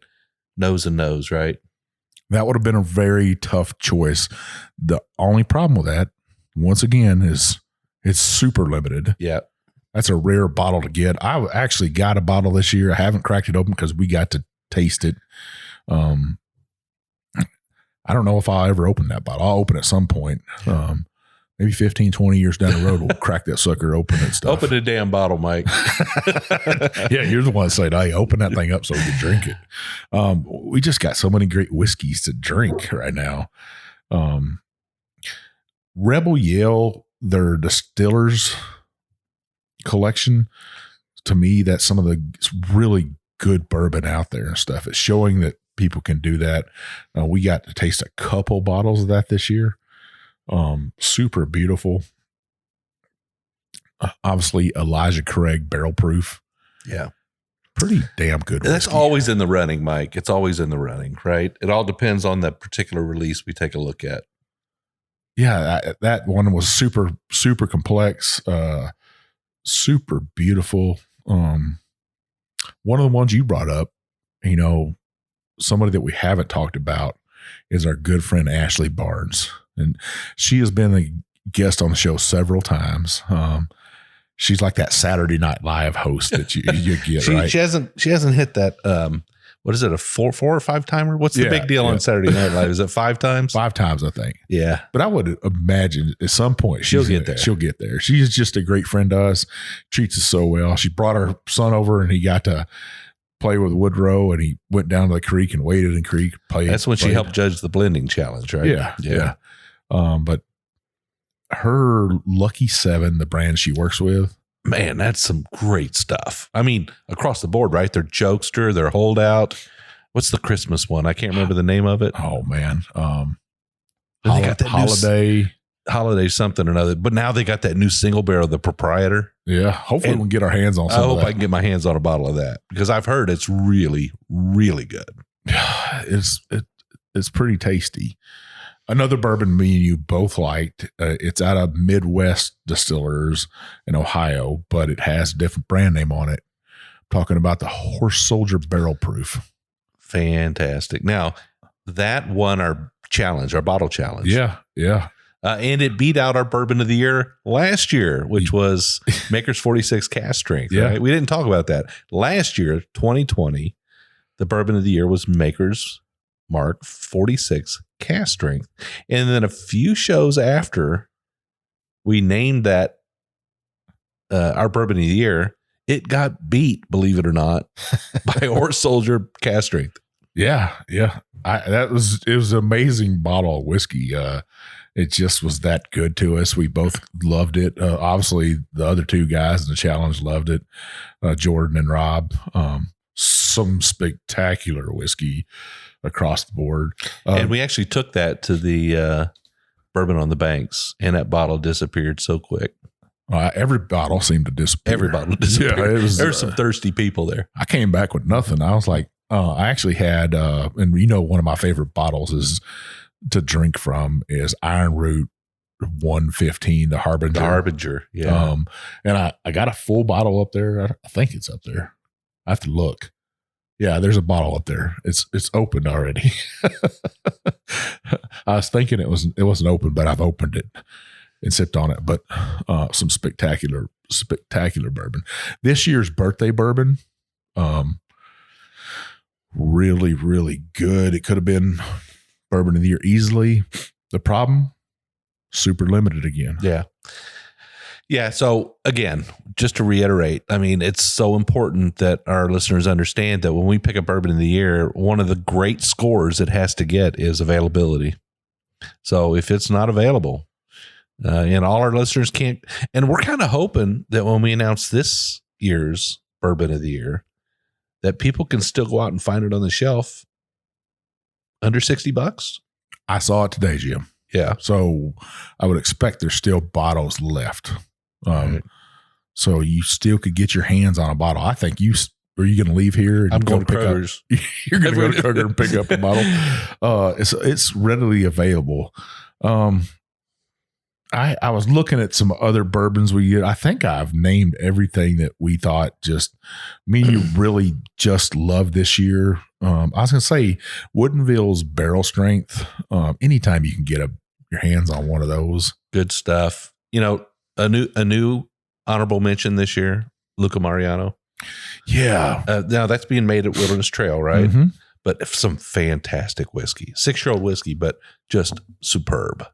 Speaker 2: nose and nose, right?
Speaker 3: That would have been a very tough choice. The only problem with that, once again, is it's super limited.
Speaker 2: Yeah.
Speaker 3: That's a rare bottle to get. I actually got a bottle this year. I haven't cracked it open because we got to taste it. I don't know if I'll ever open that bottle. I'll open it at some point. Maybe 15, 20 years down the road, we'll crack that sucker open and stuff.
Speaker 2: Open the damn bottle, Mike.
Speaker 3: Yeah, you're the one saying, hey, open that thing up so we can drink it. We just got so many great whiskeys to drink right now. Rebel Yell, their distillers collection, to me, that's some of the really good bourbon out there and stuff. It's showing that people can do that. We got to taste a couple bottles of that this year. Super beautiful. Obviously Elijah Craig barrel proof.
Speaker 2: Yeah.
Speaker 3: Pretty damn good.
Speaker 2: That's
Speaker 3: whiskey.
Speaker 2: always in the running, Mike. It's always in the running, right? It all depends on the particular release we take a look at.
Speaker 3: Yeah. That one was super, super complex. Super beautiful. One of the ones you brought up, somebody that we haven't talked about is our good friend, Ashley Barnes. And she has been a guest on the show several times. She's like that Saturday Night Live host that you get, right?
Speaker 2: She hasn't hit that. What is it? A four or five timer? What's the big deal on Saturday Night Live? Is it 5 times?
Speaker 3: 5 times, I think.
Speaker 2: Yeah.
Speaker 3: But I would imagine at some point
Speaker 2: she'll get there.
Speaker 3: She'll get there. She's just a great friend to us. Treats us so well. She brought her son over and he got to play with Woodrow, and he went down to the creek and waded in the creek.
Speaker 2: That's when she helped judge the blending challenge, right?
Speaker 3: Yeah. But her Lucky 7, the brand she works with,
Speaker 2: man, that's some great stuff. I mean, across the board, right? Their Jokester, their Holdout. What's the Christmas one? I can't remember the name of it.
Speaker 3: Oh man,
Speaker 2: they got that
Speaker 3: holiday
Speaker 2: something or another. But now they got that new single barrel, the Proprietor.
Speaker 3: Yeah, hopefully we can get our hands on.
Speaker 2: I hope I can get my hands on a bottle of that because I've heard it's really, really good.
Speaker 3: It's pretty tasty. Another bourbon me and you both liked. It's out of Midwest Distillers in Ohio, but it has a different brand name on it. I'm talking about the Horse Soldier Barrel Proof.
Speaker 2: Fantastic. Now, that won our bottle challenge.
Speaker 3: Yeah.
Speaker 2: And it beat out our bourbon of the year last year, which was Maker's 46 Cask Strength.
Speaker 3: Yeah.
Speaker 2: Right? We didn't talk about that. Last year, 2020, the bourbon of the year was Maker's Mark 46 Cask Strength. And then a few shows after we named that our bourbon of the year, it got beat, believe it or not, by Horse Soldier Cask Strength.
Speaker 3: Yeah. It was an amazing bottle of whiskey. It just was that good to us. We both loved it. Obviously, the other two guys in the challenge loved it, Jordan and Rob. Some spectacular whiskey across the board.
Speaker 2: And we actually took that to the Bourbon on the Banks, and that bottle disappeared so quick.
Speaker 3: Every bottle seemed to disappear.
Speaker 2: Yeah, there were some thirsty people there.
Speaker 3: I came back with nothing. I was like, I actually had, and one of my favorite bottles is to drink from is Iron Root 115, the Harbinger.
Speaker 2: The Harbinger, yeah.
Speaker 3: And I got a full bottle up there. I think it's up there. I have to look. Yeah, there's a bottle up there. It's opened already. I was thinking it wasn't open, but I've opened it and sipped on it. But some spectacular bourbon. This year's birthday bourbon, really, really good. It could have been bourbon of the year easily. The problem, super limited again.
Speaker 2: Yeah. So again, just to reiterate, I mean, it's so important that our listeners understand that when we pick a bourbon of the year, one of the great scores it has to get is availability. So if it's not available, and all our listeners can't, and we're kind of hoping that when we announce this year's bourbon of the year, that people can still go out and find it on the shelf under $60.
Speaker 3: I saw it today, Jim.
Speaker 2: Yeah.
Speaker 3: So I would expect there's still bottles left.
Speaker 2: Right.
Speaker 3: So you still could get your hands on a bottle. I think are you going to leave here? And
Speaker 2: I'm going to
Speaker 3: pick
Speaker 2: Kroger's.
Speaker 3: You're going to go to Kroger and pick up a bottle. It's readily available. I was looking at some other bourbons we get. I think I've named everything that we thought just me and you really just love this year. I was going to say Woodinville's barrel strength. Anytime you can get your hands on one of those,
Speaker 2: Good stuff. You know, a new honorable mention this year, Luca Mariano.
Speaker 3: Yeah.
Speaker 2: Now that's being made at Wilderness Trail, right?
Speaker 3: Mm-hmm.
Speaker 2: But some fantastic whiskey, 6-year-old whiskey, but just superb.
Speaker 3: I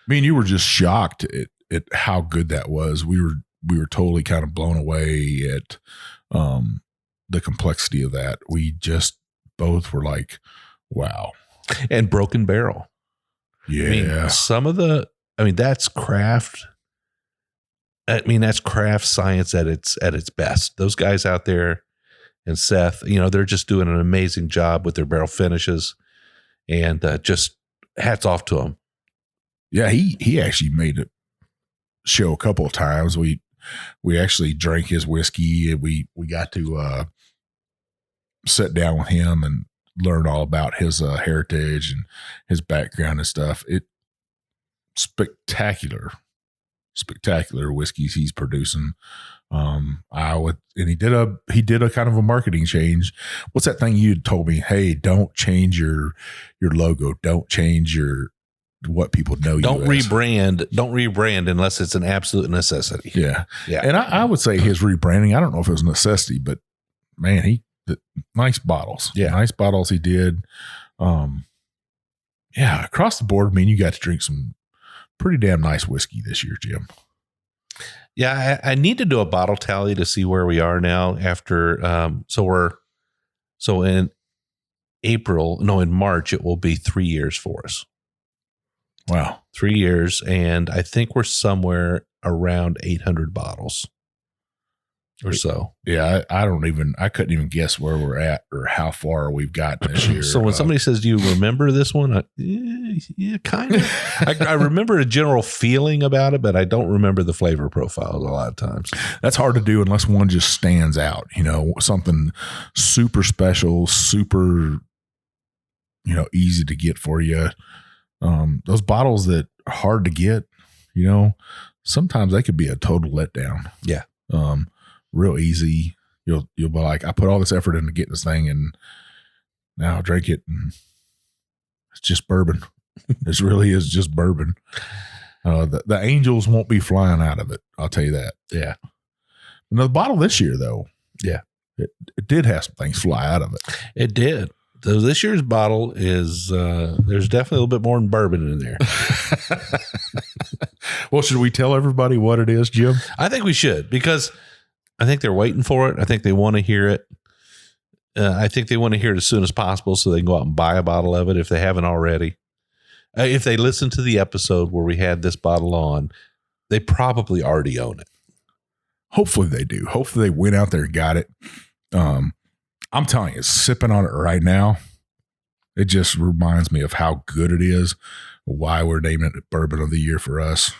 Speaker 3: mean, you were just shocked at how good that was. We were totally kind of blown away at the complexity of that. We just both were like, wow.
Speaker 2: And Broken Barrel.
Speaker 3: Yeah.
Speaker 2: That's craft. That's craft science at its best. Those guys out there and Seth, they're just doing an amazing job with their barrel finishes, and just hats off to them.
Speaker 3: Yeah, he actually made a show a couple of times. We actually drank his whiskey, and we got to sit down with him and learn all about his heritage and his background and stuff. Spectacular whiskeys he's producing. He did a kind of a marketing change. What's that thing you told me? Hey, don't change your logo. Don't change what people know you
Speaker 2: Don't
Speaker 3: as.
Speaker 2: rebrand unless it's an absolute necessity.
Speaker 3: Yeah.
Speaker 2: Yeah.
Speaker 3: And I would say his rebranding, I don't know if it was a necessity, but man, nice bottles.
Speaker 2: Yeah.
Speaker 3: Nice bottles he did. Across the board, you got to drink some pretty damn nice whiskey this year, Jim.
Speaker 2: Yeah, I need to do a bottle tally to see where we are now after. So in March, it will be 3 years for us.
Speaker 3: Wow.
Speaker 2: 3 years. And I think we're somewhere around 800 bottles or so.
Speaker 3: Yeah. I couldn't even guess where we're at or how far we've gotten this year.
Speaker 2: So when somebody says, do you remember this one? Yeah, kind of. I remember a general feeling about it, but I don't remember the flavor profiles a lot of times.
Speaker 3: That's hard to do unless one just stands out, something super special, super, easy to get for you. Those bottles that are hard to get, sometimes they could be a total letdown.
Speaker 2: Yeah.
Speaker 3: Real easy. You'll be like, I put all this effort into getting this thing, and now I drink it, and it's just bourbon. This really is just bourbon. The angels won't be flying out of it. I'll tell you that.
Speaker 2: Yeah.
Speaker 3: And the bottle this year, though,
Speaker 2: yeah,
Speaker 3: it did have some things fly out of it.
Speaker 2: It did. So this year's bottle is there's definitely a little bit more than bourbon in there.
Speaker 3: Well, should we tell everybody what it is, Jim?
Speaker 2: I think we should, because I think they're waiting for it. I think they want to hear it. I think they want to hear it as soon as possible so they can go out and buy a bottle of it if they haven't already. If they listen to the episode where we had this bottle on, they probably already own it.
Speaker 3: Hopefully they do. Hopefully they went out there and got it. I'm telling you, sipping on it right now, it just reminds me of how good it is, why we're naming it Bourbon of the Year for us.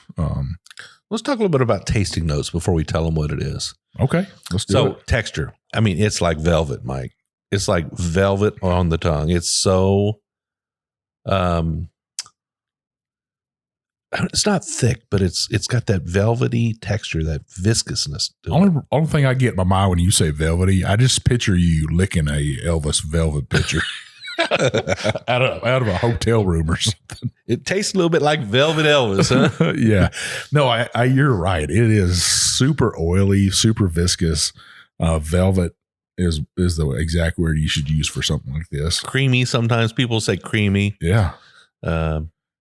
Speaker 2: Let's talk a little bit about tasting notes before we tell them what it is.
Speaker 3: Okay, let's do it.
Speaker 2: Texture. It's like velvet, Mike. It's like velvet on the tongue. It's so, it's not thick, but it's got that velvety texture, that viscousness.
Speaker 3: Only thing I get in my mind when you say velvety, I just picture you licking a Elvis velvet pitcher out of a hotel room or something.
Speaker 2: It tastes a little bit like Velvet Elvis, huh?
Speaker 3: Yeah. No, you're right. It is super oily, super viscous. Velvet is the exact word you should use for something like this.
Speaker 2: Creamy. Sometimes people say creamy.
Speaker 3: Yeah.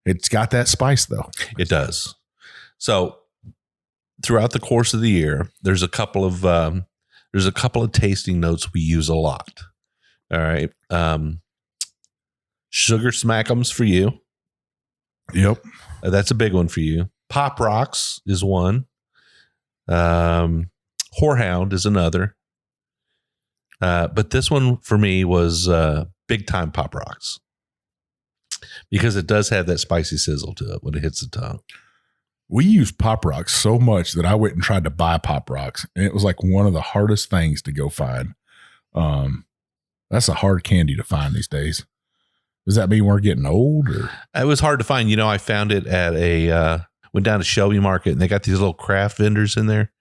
Speaker 3: It's got that spice though.
Speaker 2: It does. So throughout the course of the year, there's a couple of tasting notes we use a lot. All right. Sugar smackums for you.
Speaker 3: Yep.
Speaker 2: That's a big one for you. Pop Rocks is one. Whorehound is another. But this one for me was Big Time Pop Rocks, because it does have that spicy sizzle to it when it hits the tongue.
Speaker 3: We use Pop Rocks so much that I went and tried to buy Pop Rocks, and it was like one of the hardest things to go find. That's a hard candy to find these days. Does that mean we're getting old? Or?
Speaker 2: It was hard to find. You know, I found it at went down to Shelby Market, and they got these little craft vendors in there.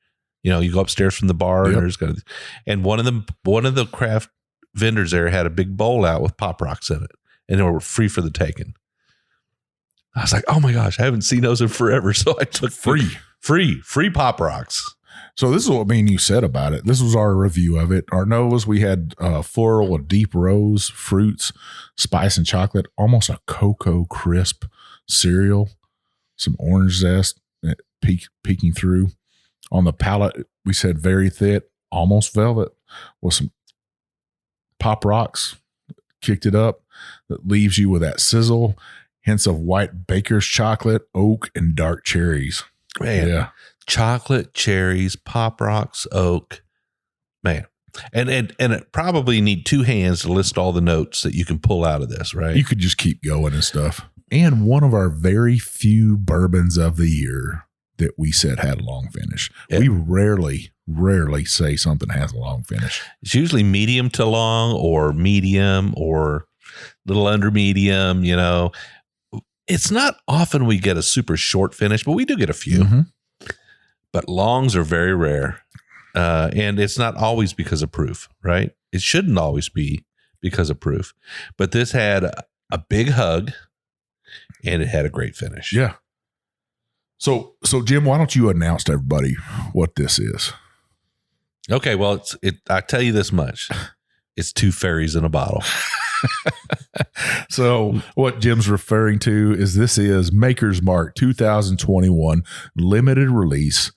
Speaker 2: You know, you go upstairs from the bar,
Speaker 3: Yep.
Speaker 2: and one of the craft vendors there had a big bowl out with Pop Rocks in it, and they were free for the taking. I was like, oh my gosh, I haven't seen those in forever. So I took free Pop Rocks.
Speaker 3: So this is what me and you said about it. This was our review of it. Our Novas, we had floral, a deep rose, fruits, spice, and chocolate, almost a cocoa crisp cereal, some orange zest peeking through. On the palate, we said very thick, almost velvet, with some Pop Rocks, kicked it up, that leaves you with that sizzle, hints of white baker's chocolate, oak, and dark cherries.
Speaker 2: Man,
Speaker 3: Yeah.
Speaker 2: chocolate, cherries, Pop Rocks, oak, man. And it probably need two hands to list all the notes that you can pull out of this, right?
Speaker 3: You could just keep going and stuff. And one of our very few bourbons of the year that we said had a long finish.
Speaker 2: Yeah.
Speaker 3: We rarely say something has a long finish.
Speaker 2: It's usually medium to long, or medium, or little under medium, you know. It's not often we get a super short finish, but we do get a few.
Speaker 3: Mm-hmm.
Speaker 2: But longs are very rare. And it's not always because of proof, right? It shouldn't always be because of proof. But this had a big hug, and it had a great finish.
Speaker 3: Yeah. So Jim, why don't you announce to everybody what this is?
Speaker 2: Okay, well, I tell you this much. It's two fairies in a bottle.
Speaker 3: So what Jim's referring to is this is Maker's Mark 2021 limited release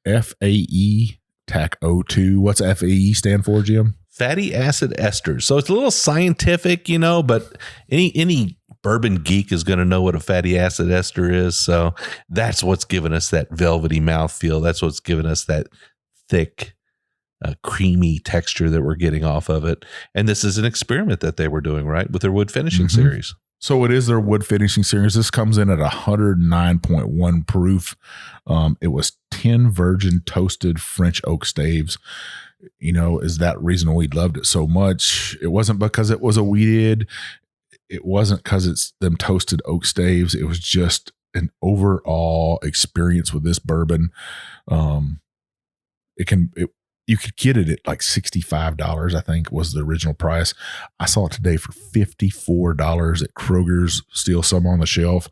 Speaker 3: FAE TAC 02. What's FAE stand for, Jim?
Speaker 2: Fatty acid esters. So it's a little scientific, you know, but any bourbon geek is going to know what a fatty acid ester is. So that's what's given us that velvety mouthfeel. That's what's given us that thick, creamy texture that we're getting off of it. And this is an experiment that they were doing, right, with their wood finishing series.
Speaker 3: So it is their wood finishing series. This comes in at 109.1 proof. It was 10 virgin toasted French oak staves. You know, is that reason we loved it so much? It wasn't because it was a wheated. It wasn't because it's them toasted oak staves. It was just an overall experience with this bourbon. You could get it at like $65, I think was the original price. I saw it today for $54 at Kroger's, still some on the shelf.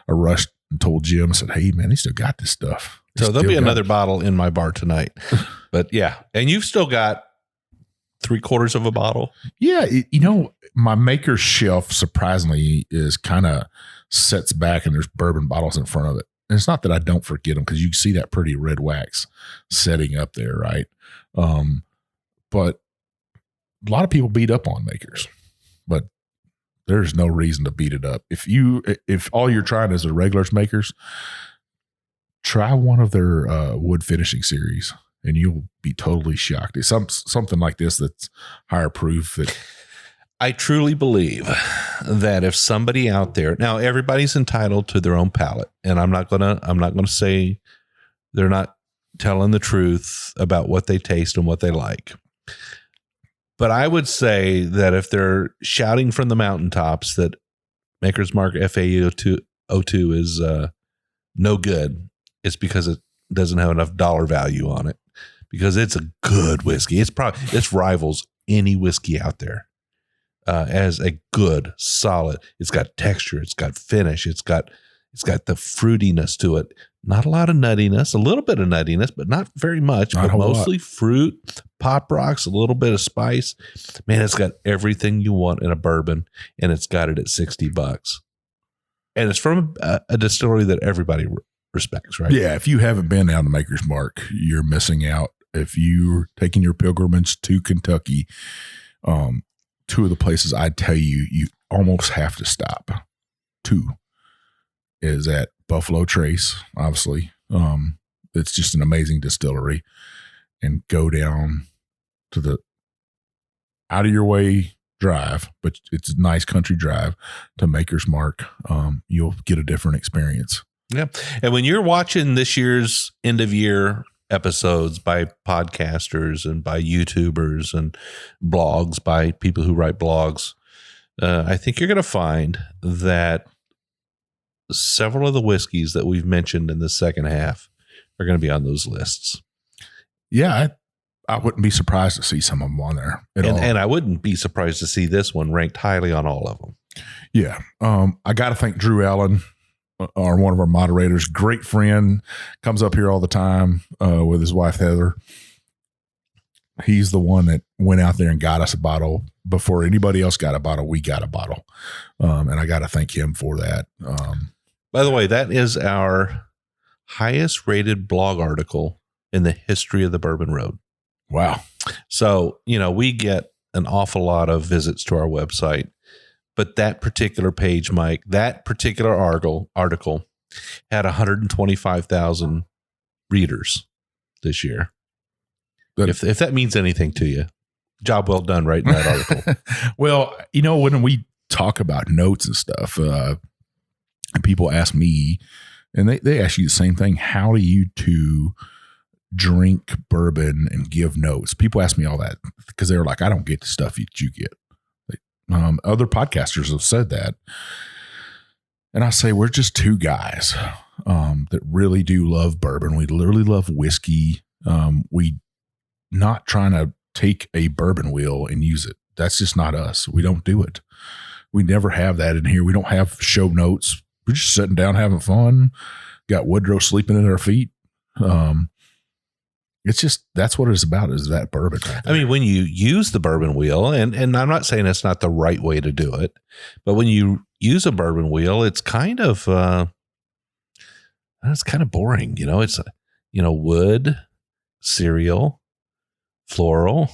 Speaker 3: I rushed and told Jim, I said, hey man, they still got this stuff.
Speaker 2: So there'll be another bottle in my bar tonight. But yeah, and you've still got 3/4 of a bottle.
Speaker 3: Yeah. You know, my Maker's shelf surprisingly is kind of sets back and there's bourbon bottles in front of it. And it's not that I don't forget them, because you see that pretty red wax setting up there, right? But a lot of people beat up on Makers, but there's no reason to beat it up. If all you're trying is a regular Makers, try one of their wood finishing series, and you'll be totally shocked. It's something like this that's higher proof. That
Speaker 2: I truly believe that if somebody out there, now everybody's entitled to their own palate, and I'm not gonna say they're not telling the truth about what they taste and what they like. But I would say that if they're shouting from the mountaintops that Maker's Mark FAE 02 is no good, it's because it doesn't have enough dollar value on it, because it's a good whiskey. It rivals any whiskey out there as a good, solid. It's got texture. It's got finish. It's got the fruitiness to it. Not a lot of nuttiness, a little bit of nuttiness, but not very much, but mostly fruit, Pop Rocks, a little bit of spice. Man, it's got everything you want in a bourbon, and it's got it at $60. And it's from a distillery that everybody respects, right?
Speaker 3: Yeah. If you haven't been down to Maker's Mark, you're missing out. If you're taking your pilgrimage to Kentucky, two of the places I'd tell you almost have to stop. Two. is at Buffalo Trace, obviously. It's just an amazing distillery. And go down to the out of your way drive, but it's a nice country drive to Maker's Mark. You'll get a different experience.
Speaker 2: Yeah. And when you're watching this year's end of year episodes by podcasters and by YouTubers and blogs by people who write blogs, I think you're going to find that several of the whiskeys that we've mentioned in the second half are going to be on those lists.
Speaker 3: Yeah, I wouldn't be surprised to see some of them on there at all.
Speaker 2: And I wouldn't be surprised to see this one ranked highly on all of them.
Speaker 3: Yeah. I got to thank Drew Allen, one of our moderators, great friend, comes up here all the time with his wife, Heather. He's the one that went out there and got us a bottle. Before anybody else got a bottle, we got a bottle. And I got to thank him for that.
Speaker 2: By the way, that is our highest rated blog article in the history of the Bourbon Road.
Speaker 3: Wow.
Speaker 2: So, we get an awful lot of visits to our website, but that particular page, Mike, that particular article had 125,000 readers this year. If that means anything to you, job well done writing that article.
Speaker 3: Well, when we talk about notes and stuff, and people ask me, and they ask you the same thing, how do you two drink bourbon and give notes? People ask me all that because they're like, I don't get the stuff that you get. Other podcasters have said that. And I say, we're just two guys that really do love bourbon. We literally love whiskey. We not trying to take a bourbon wheel and use it. That's just not us. We don't do it. We never have that in here. We don't have show notes. We're just sitting down having fun. Got Woodrow sleeping at our feet. It's just, that's what it's about, is that bourbon. Right there.
Speaker 2: I mean, when you use the bourbon wheel, and I'm not saying it's not the right way to do it, but when you use a bourbon wheel, it's kind of boring. It's, wood, cereal, floral,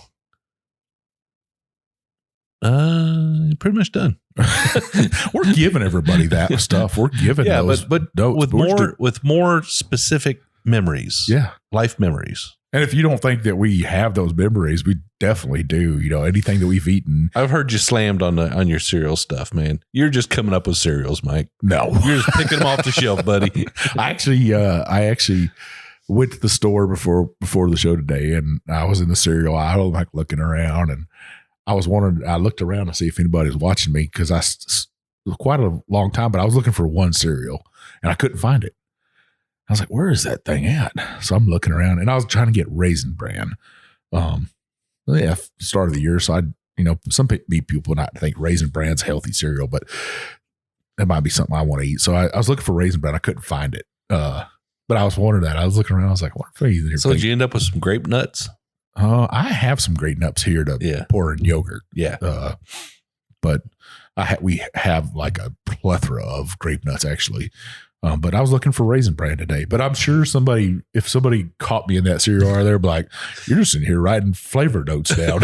Speaker 2: pretty much done.
Speaker 3: We're giving everybody that stuff. We're giving those,
Speaker 2: but
Speaker 3: notes.
Speaker 2: with more specific memories.
Speaker 3: Yeah.
Speaker 2: Life memories.
Speaker 3: And if you don't think that we have those memories, we definitely do. Anything that we've eaten.
Speaker 2: I've heard you slammed on your cereal stuff, man. You're just coming up with cereals, Mike.
Speaker 3: No,
Speaker 2: you're just picking them off the shelf, buddy.
Speaker 3: I actually went to the store before the show today, and I was in the cereal aisle, like looking around, and I looked around to see if anybody was watching me, because I quite a long time, but I was looking for one cereal and I couldn't find it. I was like, where is that thing at? So I'm looking around, and I was trying to get Raisin Bran. Start of the year. So some people not think Raisin Bran's healthy cereal, but that might be something I want to eat. So I was looking for Raisin Bran. I couldn't find it. But I was wondering that. I was looking around. I was like, what are you?
Speaker 2: So did you end up with some grape nuts?
Speaker 3: I have some grape nuts here to pour in yogurt.
Speaker 2: Yeah.
Speaker 3: But we have like a plethora of grape nuts, actually. But I was looking for Raisin Bran today. But I'm sure if somebody caught me in that cereal, they're like, you're just in here writing flavor notes down.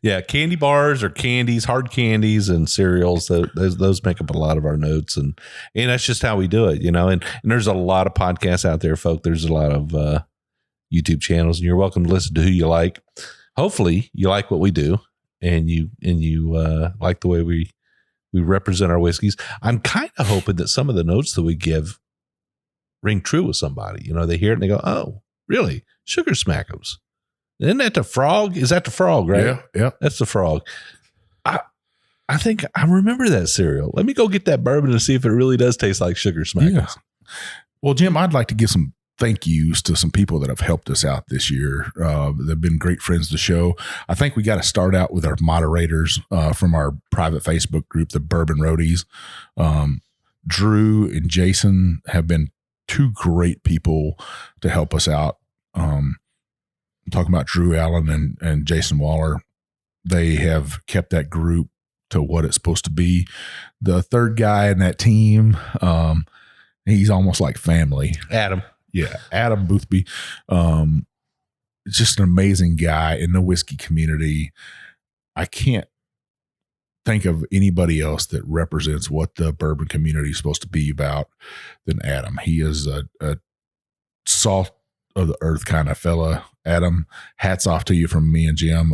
Speaker 2: Yeah, candy bars or candies, hard candies and cereals, those make up a lot of our notes. And that's just how we do it, And there's a lot of podcasts out there, folk. There's a lot of YouTube channels, and you're welcome to listen to who you like. Hopefully you like what we do, and you like the way we represent our whiskeys. I'm kind of hoping that some of the notes that we give ring true with somebody. They hear it and they go, oh, really? Sugar smackums. Isn't that the frog? Is that the frog, right?
Speaker 3: Yeah.
Speaker 2: That's the frog. I think I remember that cereal. Let me go get that bourbon and see if it really does taste like sugar smackums. Yeah.
Speaker 3: Well, Jim, I'd like to give some thank yous to some people that have helped us out this year. They've been great friends of the show. I think we got to start out with our moderators from our private Facebook group, the Bourbon Roadies. Drew and Jason have been two great people to help us out. I'm talking about Drew Allen and Jason Waller. They have kept that group to what it's supposed to be. The third guy in that team, he's almost like family.
Speaker 2: Adam.
Speaker 3: Yeah, Adam Boothby. Just an amazing guy in the whiskey community. I can't think of anybody else that represents what the bourbon community is supposed to be about than Adam. He is a salt of the earth kind of fella. Adam, hats off to you from me and Jim.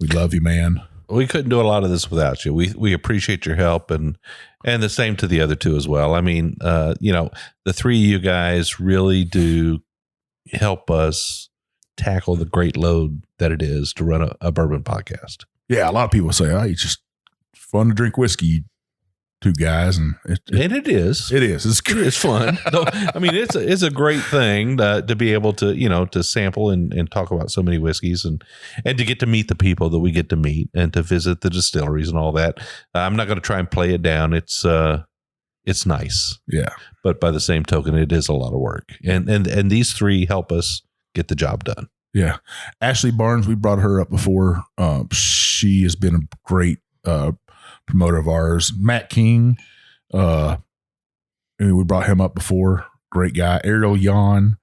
Speaker 3: We love you, man.
Speaker 2: We couldn't do a lot of this without you. We appreciate your help, and the same to the other two as well. I mean, the three of you guys really do help us tackle the great load that it is to run a bourbon podcast.
Speaker 3: Yeah, a lot of people say, "Oh, it's just fun to drink whiskey." Two guys, and it is. It's fun.
Speaker 2: No, I mean, it's a great thing to be able to to sample and talk about so many whiskeys and to get to meet the people that we get to meet and to visit the distilleries and all that. I'm not going to try and play it down. It's nice,
Speaker 3: yeah.
Speaker 2: But by the same token, it is a lot of work, and these three help us get the job done.
Speaker 3: Yeah, Ashley Barnes, we brought her up before. She has been a great promoter of ours. Matt King, we brought him up before. Great guy. Ariel Yan,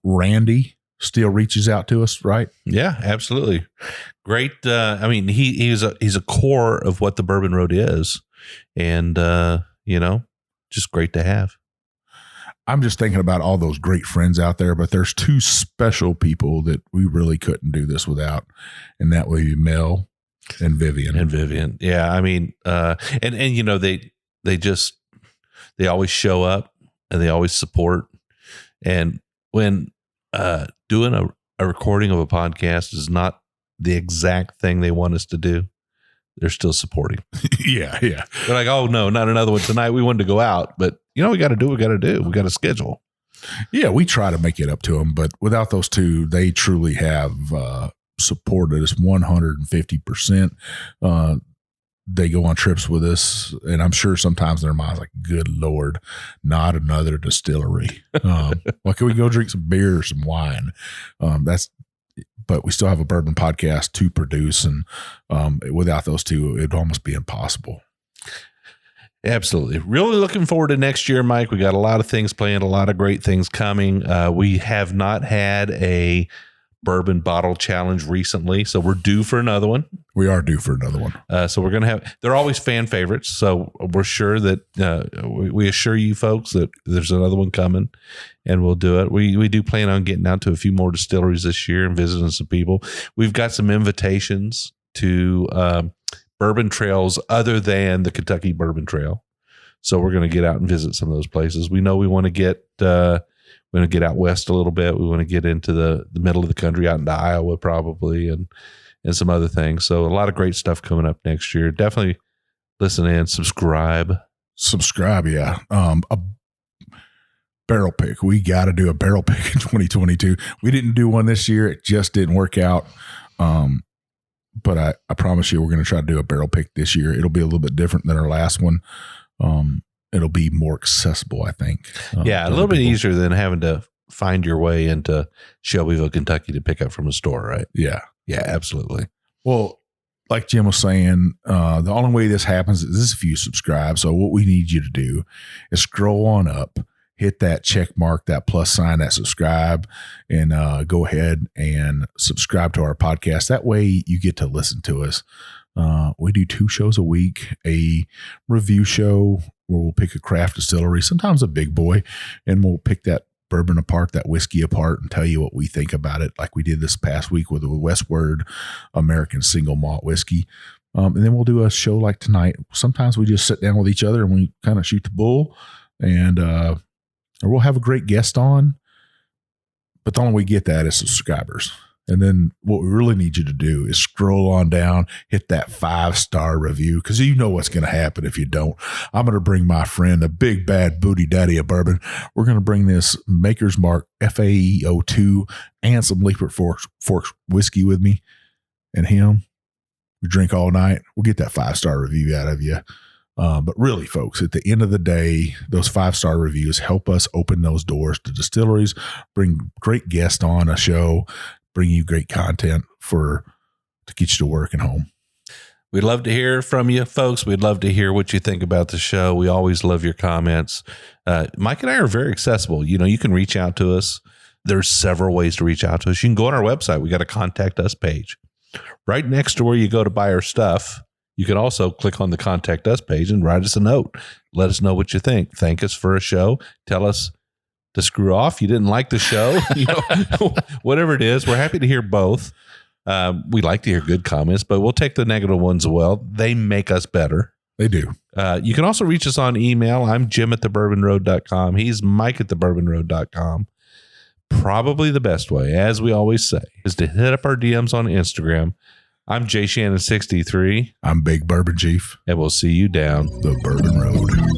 Speaker 3: Randy still reaches out to us, right?
Speaker 2: Yeah, absolutely. Great. I mean, he's a core of what the Bourbon Road is, and just great to have.
Speaker 3: I'm just thinking about all those great friends out there, but there's two special people that we really couldn't do this without, and that would be Mel and Vivian.
Speaker 2: Yeah. I mean, they always show up and they always support. And when doing a recording of a podcast is not the exact thing they want us to do, they're still supporting.
Speaker 3: Yeah.
Speaker 2: They're like, oh no, not another one tonight. We wanted to go out, but we got to do what we got to do. We got to schedule.
Speaker 3: Yeah. We try to make it up to them, but without those two, they truly have, supported us 150%. They go on trips with us, and I'm sure sometimes in their minds like, good Lord, not another distillery. Well, can we go drink some beer or some wine? But we still have a bourbon podcast to produce, and without those two, it'd almost be impossible.
Speaker 2: Absolutely. Really looking forward to next year, Mike. We got a lot of things planned, a lot of great things coming. We have not had a bourbon bottle challenge recently, so we're due for another one.
Speaker 3: We are due for another one.
Speaker 2: So we're going to have, they're always fan favorites. So we're sure that we assure you folks that there's another one coming, and we'll do it. We do plan on getting out to a few more distilleries this year and visiting some people. We've got some invitations to bourbon trails other than the Kentucky Bourbon Trail. So we're going to get out and visit some of those places. We know we want to get, we're going to get out west a little bit. We want to get into the middle of the country, out into Iowa probably, and some other things. So a lot of great stuff coming up next year. Definitely listen in, subscribe.
Speaker 3: Yeah. A barrel pick. We got to do a barrel pick in 2022. We didn't do one this year. It just didn't work out. But I promise you, we're going to try to do a barrel pick this year. It'll be a little bit different than our last one. It'll be more accessible, I think.
Speaker 2: A little bit easier than having to find your way into Shelbyville, Kentucky to pick up from a store, right?
Speaker 3: Yeah.
Speaker 2: Yeah, absolutely.
Speaker 3: Well, like Jim was saying, the only way this happens is if you subscribe. So what we need you to do is scroll on up, hit that check mark, that plus sign, that subscribe, and go ahead and subscribe to our podcast. That way you get to listen to us. We do 2 shows a week, a review show where we'll pick a craft distillery, sometimes a big boy, and we'll pick that bourbon apart, that whiskey apart, and tell you what we think about it, like we did this past week with the Westward American single malt whiskey. And then we'll do a show like tonight. Sometimes we just sit down with each other and we kind of shoot the bull, and or we'll have a great guest on. But the only way we get that is subscribers. And then what we really need you to do is scroll on down, hit that 5-star review, because you know what's going to happen if you don't. I'm going to bring my friend, the big bad booty daddy of bourbon. We're going to bring this Maker's Mark FAEO2 and some Leapert Forks whiskey with me and him. We drink all night. We'll get that 5-star review out of you. But really, folks, at the end of the day, those 5-star reviews help us open those doors to distilleries, bring great guests on a show, bring you great content to get you to work and home.
Speaker 2: We'd love to hear from you, folks. We'd love to hear what you think about the show. We always love your comments. Mike and I are very accessible. You can reach out to us. There's several ways to reach out to us. You can go on our website. We got a contact us page. Right next to where you go to buy our stuff, You can also click on the Contact Us page and write us a note. Let us know what you think. Thank us for a show. Tell us to screw off. You didn't like the show. Whatever it is, we're happy to hear both. We like to hear good comments, but we'll take the negative ones as well. They make us better.
Speaker 3: They do.
Speaker 2: You can also reach us on email. I'm Jim at thebourbonroad.com. He's Mike at thebourbonroad.com. Probably the best way, as we always say, is to hit up our DMs on Instagram. I'm Jay Shannon 63.
Speaker 3: I'm Big Bourbon Chief.
Speaker 2: And we'll see you down
Speaker 3: the Bourbon Road.